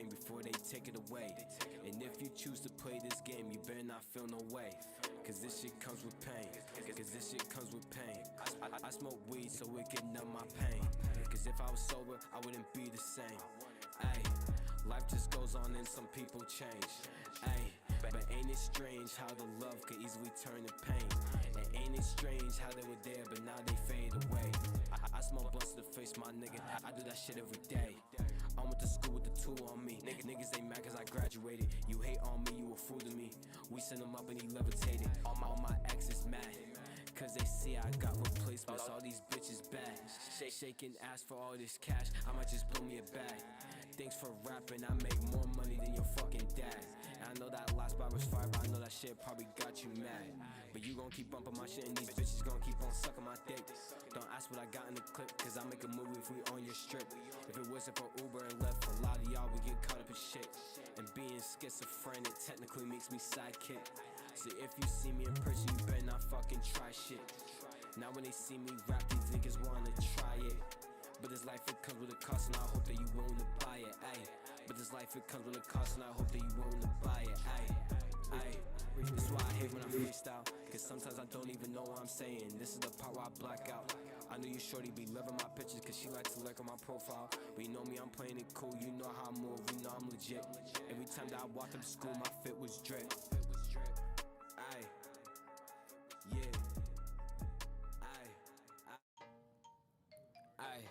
brain before they take it away. And if you choose to play this game, you better not feel no way. Cause this shit comes with pain. Cause this shit comes with pain. I smoke weed so it can numb my pain. Cause if I was sober, I wouldn't be the same. Ayy, life just goes on and some people change. Ayy, but ain't it strange how the love could easily turn to pain? And ain't it strange how they were there but now they fade away? I smoke blunts to the face, my nigga. I do that shit every day. I went to school with the tool on me. Niggas ain't mad cause I graduated. You hate on me, you a fool to me. We sent him up and he levitated. All my exes mad cause they see I got replacements. All these bitches bad. Shaking ass for all this cash. I might just blow me a bag. Thanks for rapping, I make more money than your fucking dad. And I know that last bar was fire, but I know that shit probably got you mad. But you gon' keep bumping my shit and these bitches gon' keep on sucking my dick. Don't ask what I got in the clip, cause I make a movie if we on your strip. If it wasn't for Uber and Lyft, a lot of y'all would get caught up in shit. And being schizophrenic technically makes me sidekick. So if you see me in person, you better not fucking try shit. Now when they see me rap, these niggas wanna try it. But this life, it comes with a cost, and I hope that you willing to buy it, ayy. But this life, it comes with a cost, and I hope that you willing to buy it, ayy. This is why I hate when I freestyle, cause sometimes I don't even know what I'm saying. This is the part where I black out. I know you shorty be loving my pictures, cause she likes to like on my profile. But you know me, I'm playing it cool, you know how I move, you know I'm legit. Every time that I walked up to school, my fit was drip. Ayy, yeah. Ayy,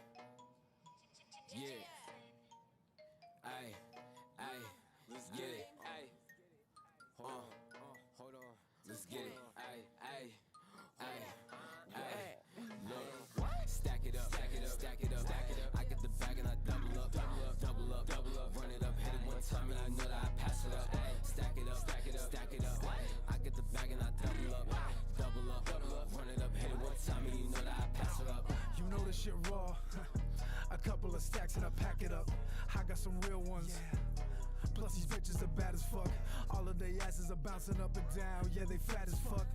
yeah. Ayy, yeah. Ayy, hold on, let's get it. Ayy, look, stack it up, I get the bag and I double up, run it up, hit it one time and I know that I pass it up. Stack it up, I get the bag and I double up, run it up, hit it one time and you know that I pass it up. You know this shit raw. A couple of stacks and I pack it up. I got some real ones. Plus these bitches are bad as fuck. All of their asses are bouncing up and down. Yeah, they fat as fuck.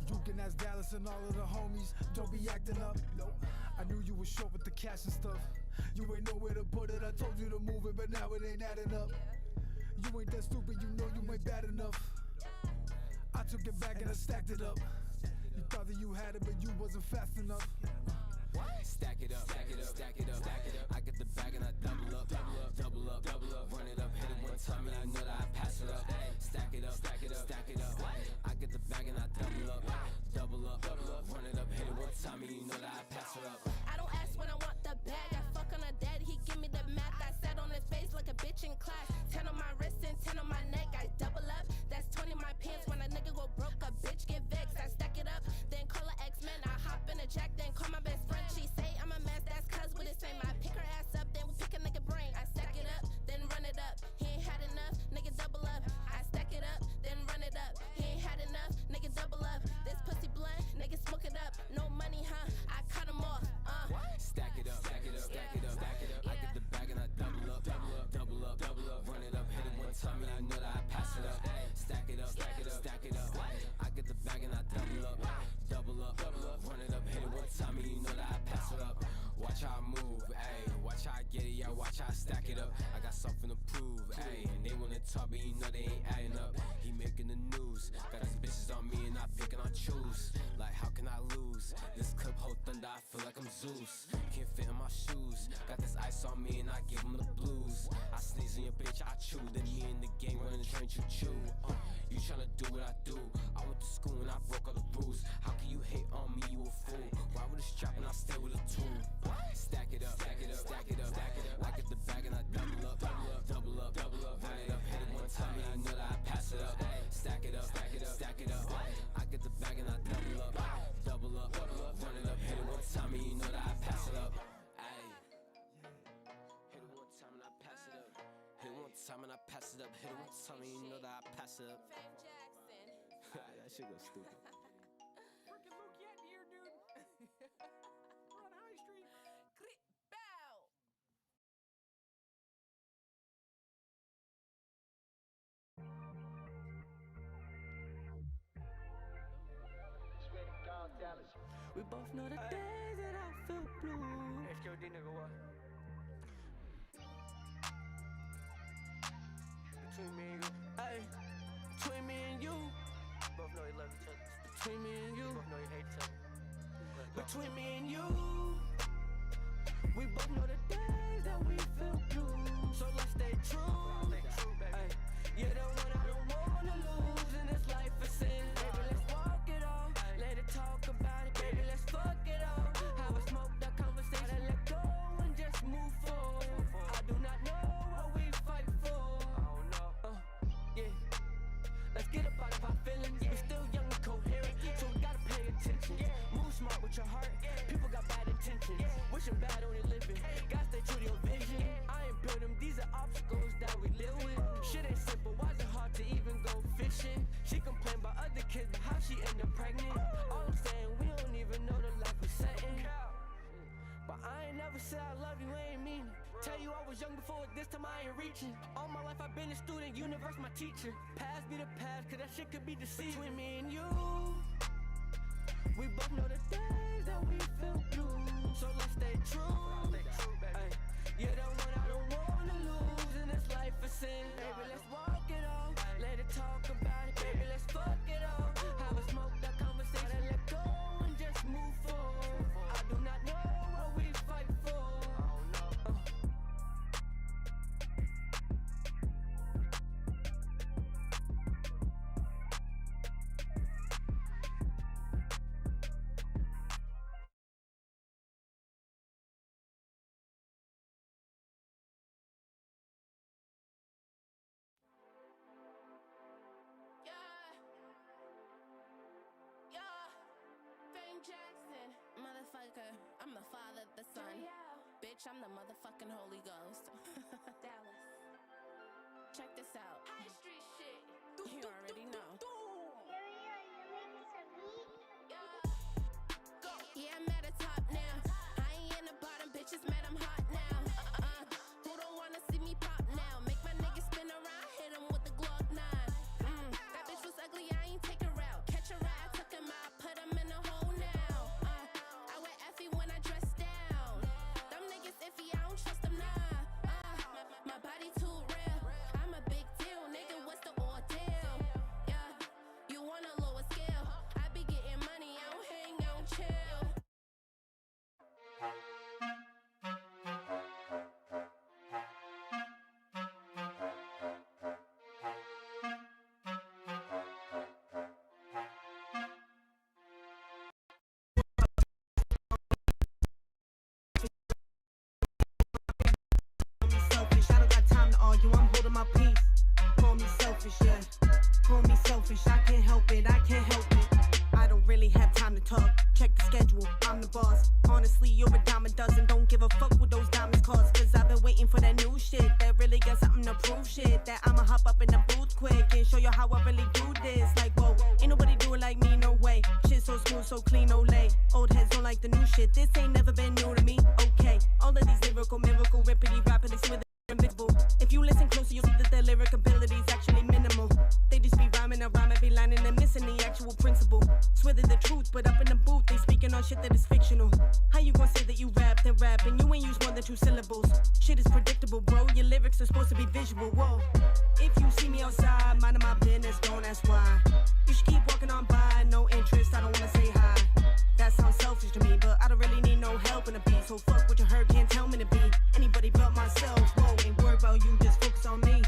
You can ask Dallas and all of the homies. Don't be acting up. I knew you was short with the cash and stuff. You ain't nowhere to put it. I told you to move it, but now it ain't adding up. You ain't that stupid, you know you ain't bad enough. I took it back and I stacked it up. You thought that you had it, but you wasn't fast enough. Stack it up, I get the bag and I double up, run it up, hit it one time and I know that I pass it up. Stack it up, I get the bag and I double up, run it up, hit it one time and you know that I pass it up. I don't ask when I want the bag, I fuck on a dad, he give me the math. I sat on his face like a bitch in class. 10 on my wrist and 10 on my neck, I double up, that's 20 in my pants. When a nigga go broke, a bitch get vexed. I stack it up, then call her X-Men. I hop in a jack, then call my best friend. She say I'm a mess, that's cuz with the same. I pick her ass up, then we pick a nigga brain. I stack it up, then run it up. He ain't had enough, nigga double up. I stack it up, then run it up. He ain't had enough, nigga double up. This pussy blunt, nigga smoke it up. No money, huh? I cut him off, Stack it up, I get the bag and I double up, run it up, hit it one time and I know that I pass it up. Stack it up, I get the bag and I double up, run it up, hit it one time and you know that I pass it up. Watch how I move, ayy, watch how I get it, yeah, watch how I stack it up. I got something to prove, ayy, and they wanna talk but you know they ain't adding up. He making the news, got these bitches on me and I pick and I choose. Like how can I lose? This clip hold thunder, I feel like I'm Zeus. Can't fit in my shoes, got this ice on me and I give him the blues. I sneeze in your bitch, I chew, then me and the gang run the train, choo. You tryna do what I do, I went to school and I broke all the rules. How can you hate on me, you a fool? Ride with a strap and I stay with a tool. Stack it up, I get the bag and I double up, run it up, hit it one time and I know that I pass it up. Stack it up, I get the bag and I double up, run it up, hit it one time and you know that I pass it up. Ayy, hit it one time and I pass it up. Hit it one time and I pass it up. Hit it one time and you know that I pass it up. Fame Jackson. That shit goes stupid. Freaking Luke Yet here, dude. We're on High Street. Bow. We both know the days that I feel blue. HQD nigga, what? between me and you. Between me and you, we both know the days that we feel blue. So let's stay true. Ay, you're the one I don't wanna lose in this life of sin. Baby, let's walk it off. Let it talk about it. Baby, let's fuck it off. Have a smoke that conversation, let go and just move forward. I do not know what we fight for. Yeah. Let's get up out of our feelings. We're still young and coherent, so we gotta pay attention. Move smart with your heart. People got bad intentions. Wishing bad on your living. Gotta stay true to your vision. I ain't built them. These are obstacles that we live with. Shit ain't simple. Why's it hard to even go fishing? She complain about other kids, but how she end up pregnant. All I'm saying, we don't even know the life we're setting. But I ain't never said I love you, I ain't mean it. Tell you I was young before, this time I ain't reaching. All my life I've been a student, universe my teacher. Past be the past, cause that shit could be deceiving. Between me and you, we both know the days that we feel blue. So let's stay true. Ay, you're the one I don't wanna lose in this life of sin. Baby, let's walk it off. Let it talk about it. Baby, let's fuck it off. Have a smoke that conversation, let go and just move forward. I do not know what we fight for. Jackson, motherfucker, I'm the father, the son. Bitch, I'm the motherfucking Holy Ghost. Dallas. Check this out. High street shit. You already know. Yeah, I'm at the top now. I ain't in the bottom, bitches mad I'm hot now. Who don't wanna see me pop now? Make my niggas spin around, hit him with the Glock 9. That bitch was ugly, I ain't take her out. Catch a ride, took him out, put him in a hole now. I wear Effie when I dress down. Them niggas iffy, I don't trust them now. My body too real. I'm a big deal, nigga, what's the ordeal? Yeah, you want a lower scale. I be getting money, I don't hang, I don't chill. Selfish, I don't got time to argue, I'm holding my peace. Call me selfish, yeah. Call me selfish, I can't help it, I can't help it. I don't really have time to talk, check the schedule, I'm the boss. Honestly, you're a dime a dozen, don't give a fuck what those diamonds cost. Cause I've been waiting for that new shit, that really got something to prove shit. That I'ma hop up in the booth quick and show you how I really do this. Like, whoa, ain't nobody do it like me, no way. Shit so smooth, so clean, no lay. Old heads don't like the new shit, this ain't never been new to me, okay. All of these lyrical, miracle, rippity, rapidly smooth. If you listen closer, you'll see that their lyric ability is actually minimal. They just be rhyming around every line and they're missing the actual principle. Swear they're the truth, but up in the booth, they speaking on shit that is fictional. How you gonna say that you rap, then rap, and you ain't use more than 2 syllables? Shit is predictable, bro, your lyrics are supposed to be visual, whoa. If you see me outside, minding my business, don't ask why. You should keep walking on by, no interest, I don't wanna say hi. That sounds selfish to me, but I don't really need no help in the beat. So fuck what you heard, can't tell me to be anybody but myself. Whoa, ain't worried about you, just focus on me.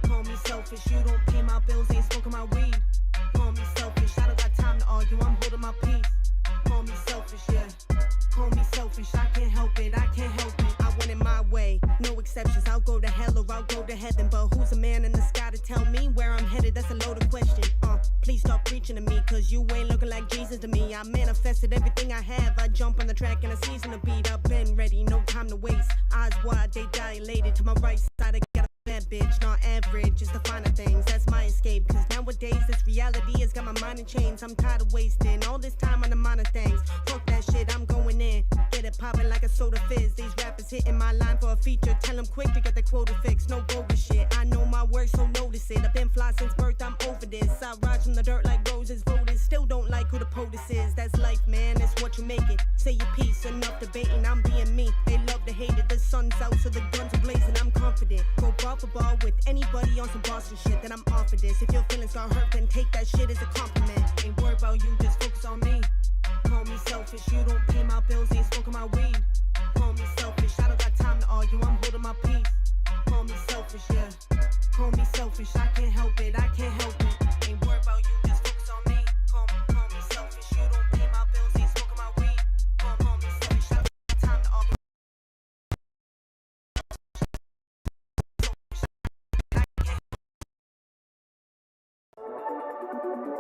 Call me selfish, you don't pay my bills, ain't smoking my weed. Call me selfish, I don't got time to argue, I'm holding my peace. Call me selfish, yeah. Call me selfish, I can't help it, I can't help it. I want it my way, no exceptions. I'll go to hell or I'll go to heaven. But who's a man in the sky to tell me where I'm headed? That's a loaded question. Please stop preaching to me, cause you ain't looking like Jesus to me. I manifested everything I have. I jump on the track and I season the beat. I've been ready, no time to waste. Eyes wide, they dilated. To my right side, I got a bad bitch. Not average, just the finer things. That's my escape, cause nowadays this reality has got my mind in chains. I'm tired of wasting all this time on the minor things. Fuck that shit, I'm going in. Get it poppin' like a soda fizz. These rappers hitting my line for a feature. Tell them quick to get the quota fixed. No bogus shit, I know my work, so notice it. I've been fly since birth, I'm over this. I rise from the dirt like roses. Voters still don't like who the POTUS is, that's life, man, that's what you make it. Say your piece, enough debating, I'm being me. They love to hate it, the sun's out, so the guns are blazing, I'm confident. Go bar for bar with anybody on some Boston shit, then I'm off of this. If your feelings got hurt, then take that shit as a compliment. Ain't worried about you, just focus on me. Call me selfish, you don't pay my bills, ain't smoking my weed. Call me selfish, I don't got time to argue, I'm holding my peace. Call me selfish, yeah. Call me selfish, I can't help it, I can't help it. Ain't worried about you, just focus on me. Call me selfish, you don't pay my bills, ain't smoking my weed. Call me selfish, I don't got time to argue.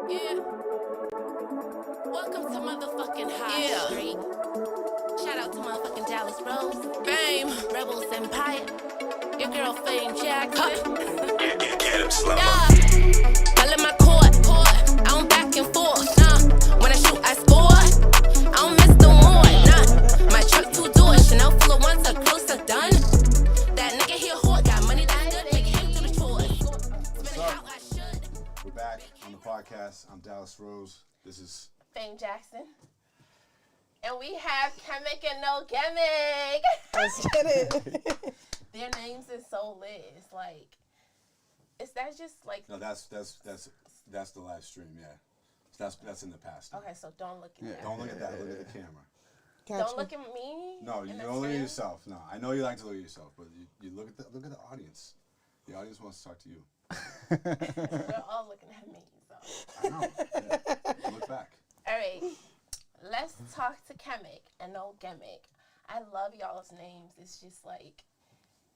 Yeah. Welcome to motherfucking High Street. Shout out to motherfucking Dallas Rose. Fame. Rebels Empire. Your girl Fame Jackson. Get him slow. Yeah. All in my court. I don't back and forth. When I shoot, I score. I don't miss the one. My truck two doors. Chanel full of ones. A closer done. That nigga here whore. Got money that's good. Make him through the chores. Spend it how I should. We're back on the podcast. I'm Dallas Rose. This is Fame Jackson. And we have Kemic and No Gimic. Let's get it. Their names is so lit. It's like, is that just like? no. That's the live stream. Yeah, that's in the past. Okay, so don't look at that. Don't look at that. Look at the camera. Gotcha. Don't look at me. No, you in the don't look at stream. yourself. No, I know you like to look at yourself, but you look at the audience. The audience wants to talk to you. We're all looking at me. So. I know. Yeah. Look back. All right, let's talk to Kemic and No Gimic. I love y'all's names. It's just like,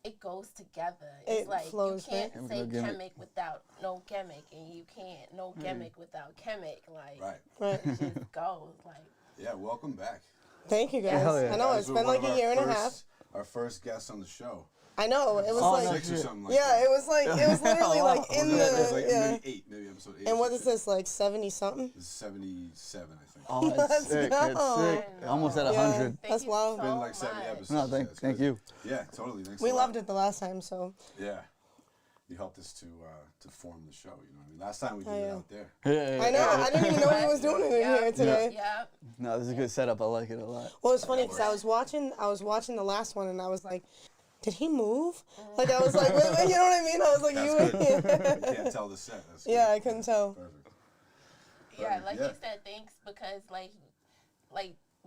it goes together. It's It like flows, you can't right? say No Gimic. Kemic without No Gimic, and you can't No Gimic without Kemic. Like, Right. Right. it just goes. Like, Yeah. Welcome back. Thank you guys. Hell yeah. I know Guys, it's we're been one like of a our year and a half. first- Our first guest on the show. I know it was Oh, like no. 6 or something like yeah, that. it was literally Wow. like in It was the like yeah. maybe 8, maybe episode 8. And or what some is shit. this like 70 something? This is 77, I think. Oh, that's Let's sick. go. That's sick. I know. Almost at Yeah. 100. thank That's you wild. so Been like 70 much. episodes. No, That's thank good. you. Yeah, totally. Thanks We a lot. loved it the last time, so Yeah. You helped us to form the show, you know what I mean? Last time we did Oh, it yeah. out there. Yeah, I know I didn't even know he was doing it in Yeah. here today. Yep. No, this is a good setup. I like it a lot. Well, it's funny because I was watching the last one and I was like, did he move? Like I was like, you know what I mean? I was like, That's You can't tell the set. That's Yeah, good. I couldn't tell. Perfect. Yeah, Perfect, like yeah. you said, thanks because like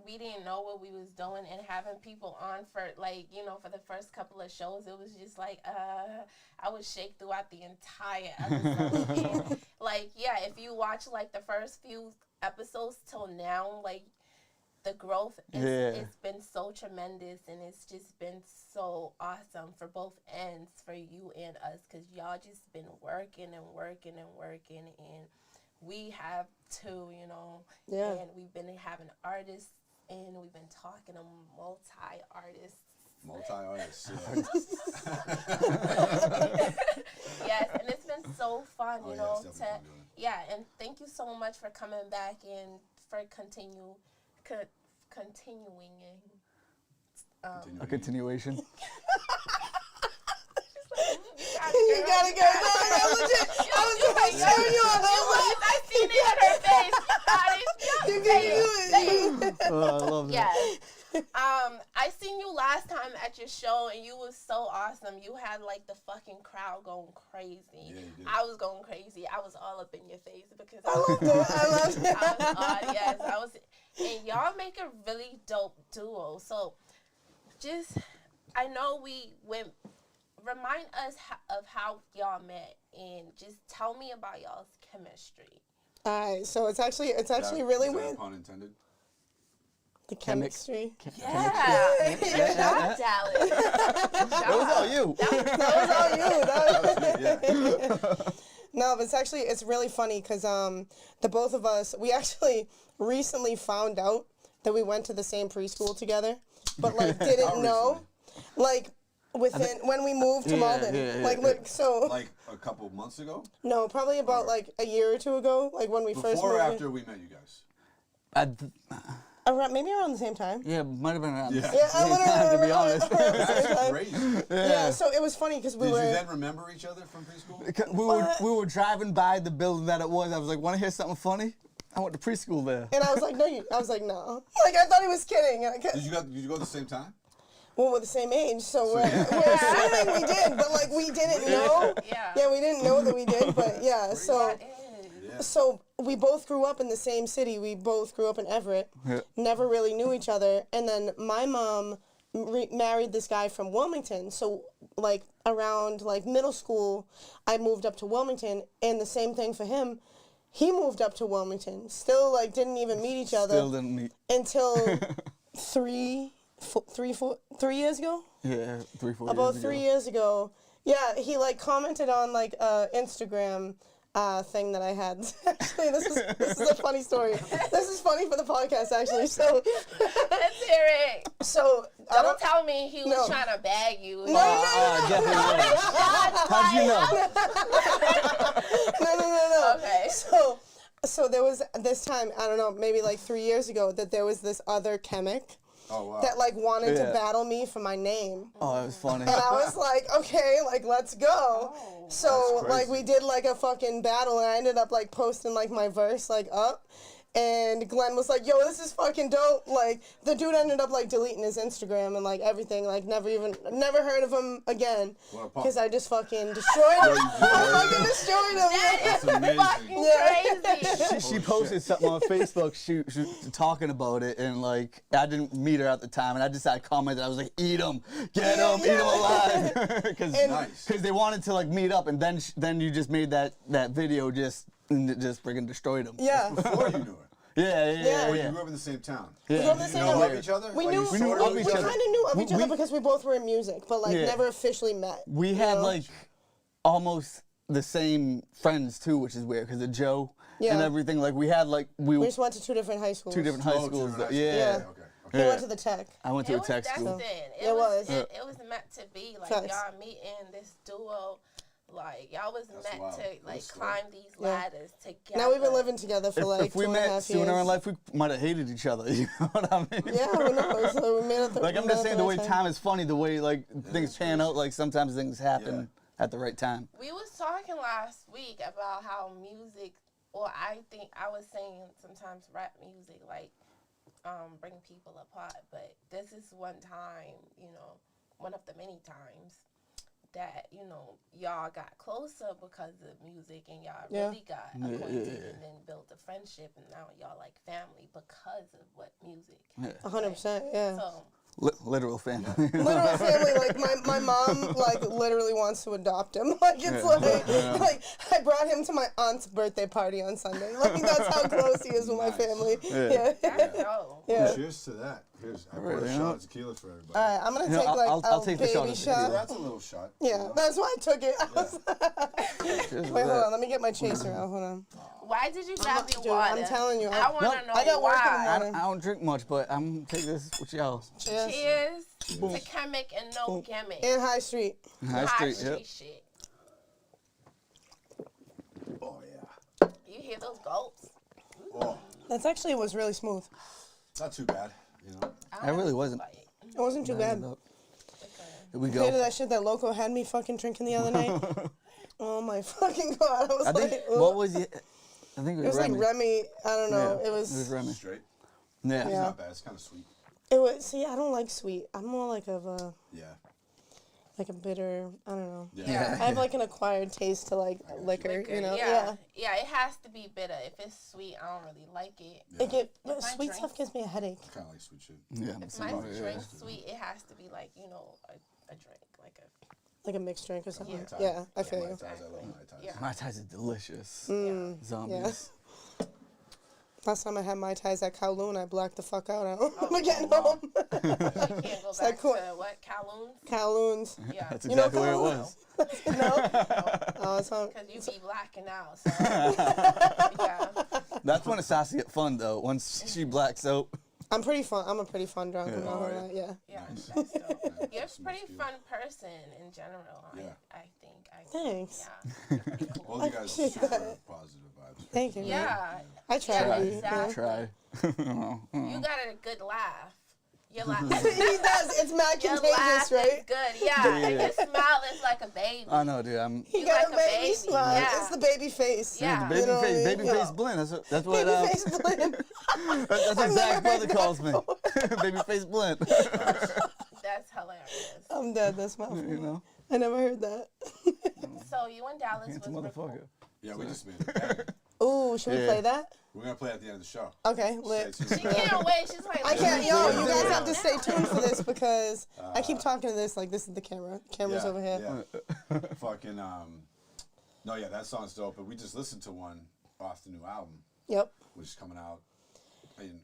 we didn't know what we was doing, and having people on for like, you know, for the first couple of shows, it was just like I was shake throughout the entire episode. And, like, yeah, if you watch like the first few episodes till now, like the growth is it's been so tremendous, and it's just been so awesome for both ends, for you and us, because y'all just been working and working and working, and we have too, you know. Yeah. And we've been having artists, and we've been talking to multi-artists. Multi-artists. Yes, and it's been so fun, Oh, you yeah, know, it's definitely fun doing it. yeah, and thank you so much for coming back and for continuing. A continuation. You gotta go. No, legit. I was like showing you a whole I seen it in her face. You can do it. Oh, I love that. Yes. I seen you last time at your show, and you was so awesome. You had like the fucking crowd going crazy. Yeah, you did. I was going crazy. I was all up in your face because I loved it. I loved it. I was yes, I was, and y'all make a really dope duo. So, just I know we went. Remind us of how y'all met, and just tell me about y'all's chemistry. Alright, so it's actually really Is that weird. pun intended? The chemistry. Yeah, shout out Dallas. That was all you. That was all you. Yeah. No, but it's really funny because the both of us, we actually recently found out that we went to the same preschool together, but like didn't know, like within when we moved to Malden, like so. Like a couple months ago? No, probably about like a year or two ago, like when we first Before moved. or after we met you guys? Maybe around the same time. Yeah, might have been around Yeah. the Yeah, same time, to be honest. That's crazy. Yeah, so it was funny because we Did were. you then remember each other from preschool? We were driving by the building that it was. I was like, want to hear something funny? I went to preschool there. And I was like, no, I was like, no. Like, I thought he was kidding. And Did you go at the same time? well, we're the same age, so we're assuming we did, but like we didn't know. Yeah, we didn't know that we did, but yeah. So we both grew up in the same city. We both grew up in Everett. Yeah. Never really knew each other, and then my mom married this guy from Wilmington. So like around like middle school, I moved up to Wilmington, and the same thing for him. He moved up to Wilmington. Still like didn't even meet each other. Still didn't meet until 3 years ago. Yeah, 3, 4 years ago. About 3 years ago. Yeah, he like commented on like Instagram thing that I had. Actually, this is a funny story. This is funny for the podcast, actually. So let's hear it. So don't tell me he was trying to bag you. No. Definitely was. How'd you know? No. Okay. So there was this time, I don't know, maybe like 3 years ago, that there was this other Kemic. Oh, wow. That like wanted to battle me for my name. Oh, that was funny. And I was like, okay, like let's go. So like we did like a fucking battle, and I ended up like posting like my verse like up. And Glenn was like, yo, this is fucking dope. Like, the dude ended up, like, deleting his Instagram and, like, everything. Like, never heard of him again. Because I just fucking destroyed him. I fucking destroyed him. That's fucking crazy. She posted something on Facebook, she was talking about it, and, like, I didn't meet her at the time, and I just had commented. I was like, eat him, get him, eat him alive. Because they wanted to, like, meet up, and then you just made that video just freaking destroyed him. Yeah. Before you knew it. Yeah. You grew up in the same town. Yeah. We grew up in the same town. Love each other? We kind of knew of each other because we both were in music, but like never officially met. We had like almost the same friends too, which is weird because of Joe and everything. Like we had like we just went to two different high schools. Yeah. Okay. He went to the tech. I went to a tech school. It was meant to be like y'all meeting this duo. Like y'all was meant to like climb these ladders together. Now we've been living together for like 2.5 years. If we met sooner in life, we might have hated each other. You know what I mean? Yeah, who knows? So we made it. Like I'm just saying, the way time is funny, the way like things pan out. Like sometimes things happen at the right time. We was talking last week about how music, or I think I was saying sometimes rap music like bring people apart. But this is one time, you know, one of the many times that, you know, y'all got closer because of music and y'all really got acquainted and then built a friendship, and now y'all like family because of what music. 100%, yeah. So, literal family. Literal family. Like my mom like literally wants to adopt him. Like it's like I brought him to my aunt's birthday party on Sunday. Like that's how close he is with my family. Yeah. Cheers to that. Here's I brought a shot of tequila for everybody. All right, I'm gonna take like I'll take baby the shot. shot. That's a little shot. Yeah, that's why I took it. Wait, hold on. Let me get my chaser out. Hold on. Why did you grab your water? I'm telling you. I want to know I got why. work I don't drink much, but I'm gonna take this with y'all. Cheers to Kemic and no Gimic. And High Street. High Street shit. Oh yeah. You hear those gulps? Oh. That's actually was really smooth. Not too bad, you know. It really wasn't. It wasn't too bad. Here we Compared to go. that shit that Loco had me fucking drinking the other night. Oh my fucking god! I was think, like, what was it? I think it was like Remy. Remy. I don't know. Yeah, it was Remy. Straight. Yeah. It's not bad. It's kind of sweet. It was. See, I don't like sweet. I'm more like of a. Yeah. Like a bitter. I don't know. Yeah. I have like an acquired taste to like liquor. You know. Yeah. It has to be bitter. If it's sweet, I don't really like it. Yeah. Sweet stuff gives me a headache. I kind of like sweet shit. Yeah. If my drink sweet, it has to be like, you know, a drink like a mixed drink or something. Mai Yeah, I feel you. I love Mai Tais. Yeah. Mai Tais is delicious. Yeah. Zombies. Last time I had Mai Tais at Kowloon, I blacked the fuck out. I don't remember getting home. You can't go back to what, Kowloon's? Kowloon's. Yeah. That's exactly where it was. No? Oh, it's on. Because you be blacking out, so. Yeah. That's when it starts to get fun, though. Once she blacks out. I'm pretty fun. I'm a pretty fun drunk. Yeah. Yeah. Yeah, that's dope. You're a pretty fun person in general. I think. Thanks. Yeah. All you guys are super positive vibes. Thank you. Yeah. I try to be. Exactly. Try. You got a good laugh. Your laugh. He does. It's mad Your contagious, laugh right? is good. Yeah. And your smile is like a baby. I know, dude. He You got like a a baby baby. smile. Yeah. It's the baby face. Yeah. The baby You know what I face, mean? baby face blend. That's what Baby face blend. that's what Zach's brother calls me. Baby face blend. That's hilarious. I'm dead. That's my You know. I never heard that. So you and Dallas Handsome was motherfucker. Yeah, we just made it. Ooh, should we Yeah. play that? We're gonna play at the end of the show. Okay, lit. She can't wait. She's like, I can't, yo, you guys have to now. stay tuned for this because I keep talking to this like this is the camera. Camera's Yeah, over here. Yeah. Fucking no, yeah, that song's dope. But we just listened to one off the new album, Yep. which is coming out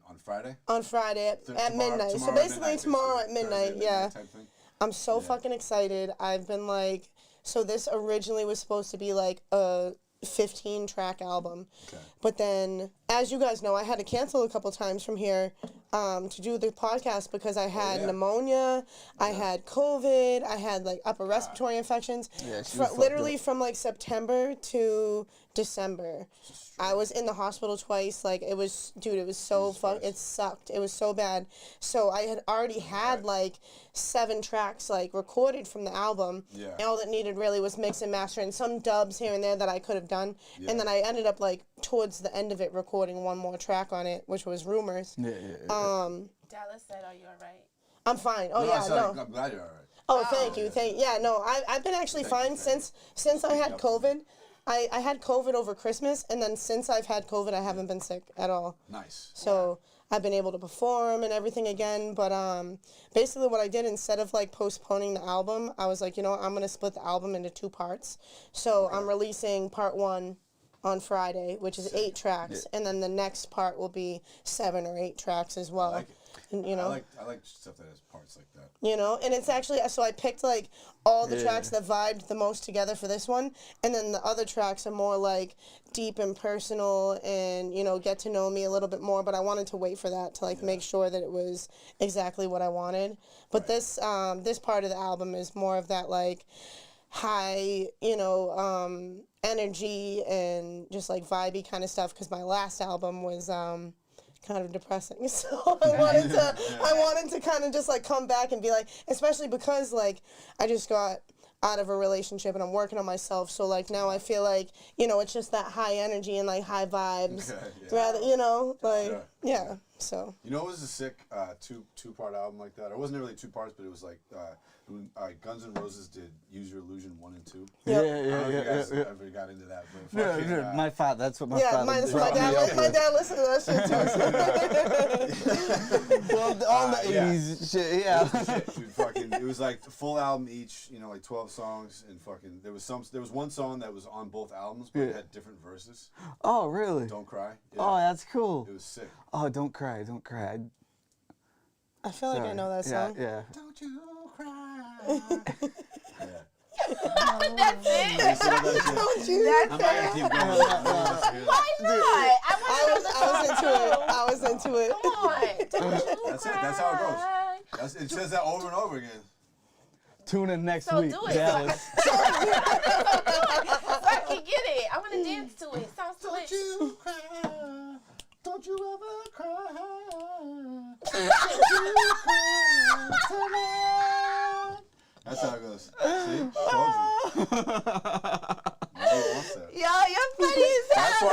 on Friday. On Friday at Tomorrow- midnight. So tomorrow basically midnight, tomorrow at basically. midnight, Thursday yeah. type thing. I'm so Yeah. fucking excited. I've been like, so this originally was supposed to be like a 15 track album. Okay. But then, as you guys know, I had to cancel a couple times from here to do the podcast because I had yeah. pneumonia, I had COVID, I had like upper respiratory infections. Yeah, she Fro- was fucked literally up. from like September to December. I was in the hospital twice. Like it was, dude, it was so it sucked. It was so bad. So I had already had like 7 tracks like recorded from the album. Yeah. And all that needed really was mix and master and some dubs here and there that I could have done. Yeah. And then I ended up like towards the end of it recording one more track on it, which was Rumors. Yeah. Dallas said, "Are you alright?" I'm fine. Oh No, yeah, sorry, no. I'm glad you're all right. Oh, thank you. Yeah, no, I've been actually fine since I had COVID. I had COVID over Christmas, and then since I've had COVID, I haven't been sick at all. Nice. So I've been able to perform and everything again. But basically what I did, instead of like postponing the album, I was like, you know what, I'm going to split the album into 2 parts. So I'm releasing part 1 on Friday, which is 8 tracks. And then the next part will be 7 or 8 tracks as well. I like it. And, you know, I like stuff that has parts like that. you know, and it's actually, so I picked like all the tracks that vibed the most together for this one, and then the other tracks are more like deep and personal and, you know, get to know me a little bit more, but I wanted to wait for that to like make sure that it was exactly what I wanted. But this part of the album is more of that like high, you know, energy and just like vibey kind of stuff, because my last album was kind of depressing. So I wanted to kind of just like come back and be like, especially because like I just got out of a relationship and I'm working on myself. So like now I feel like, you know, it's just that high energy and like high vibes. Okay, yeah. Rather, you know, like Sure. yeah. So You know, it was a sick two-part album like that. It wasn't really 2 parts, but it was like when Guns N' Roses did Use Your Illusion 1 and 2. Yep. I don't know if you guys ever got into that, but fucking, My father. That's what my yeah, father. my brought me up dad with. listened to that shit too. Well, all the '80s shit. Yeah. shit, dude, fucking, it was like the full album each, you know, like 12 songs, and fucking there was one song that was on both albums, but it had different verses. Oh, really? Don't Cry. Yeah. Oh, that's cool. It was sick. Oh, don't cry, don't cry. I feel like I know that song. Yeah. Don't you cry. Yeah. That's it. Don't you? I'm not gonna keep going. Why not? I was into it. Come on. Don't you That's it. That's how it goes. It says that over and over again. Tune in next So week. do it. Dallas. So I can get it. I want to dance to it. Sounds to it. You cry. Don't you ever cry. That's how it goes. See? Told you. Nobody wants that. Yo, you're funny as hell.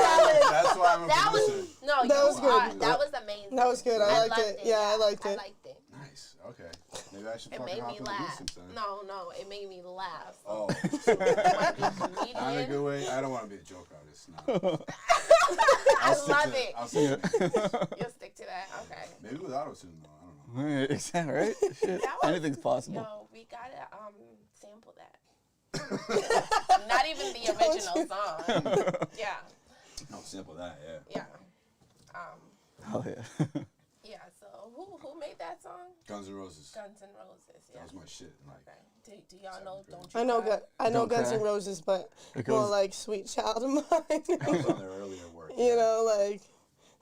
That's why I'm a That producer. was no. That you was good. are- That was amazing. That was good. I liked it. Yeah, I liked I it. liked it. Nice. Okay. Maybe I should It fucking made hop me in the laugh. booth sometime. No, it made me laugh. Oh. You want to be a Not in a comedian? good way. I don't want to be a joke artist. No. I I'll stick love to it. I'll stick to that. You'll stick to that. Okay. Maybe with auto-tune though. I don't know. Exactly, right? Shit. That was- Anything's possible. Yo, we gotta sample that. Not even the original song. Yeah. No, simple that. Yeah. Oh, yeah. Yeah. So who made that song? Guns N' Roses. Guns N' Roses. Yeah. That was my shit. Like, Okay. Do y'all know? Don't you? I know Cry? I know Don't Guns N' Cry. Roses, but It more goes- like Sweet Child of Mine. that was on their earlier work. You know, like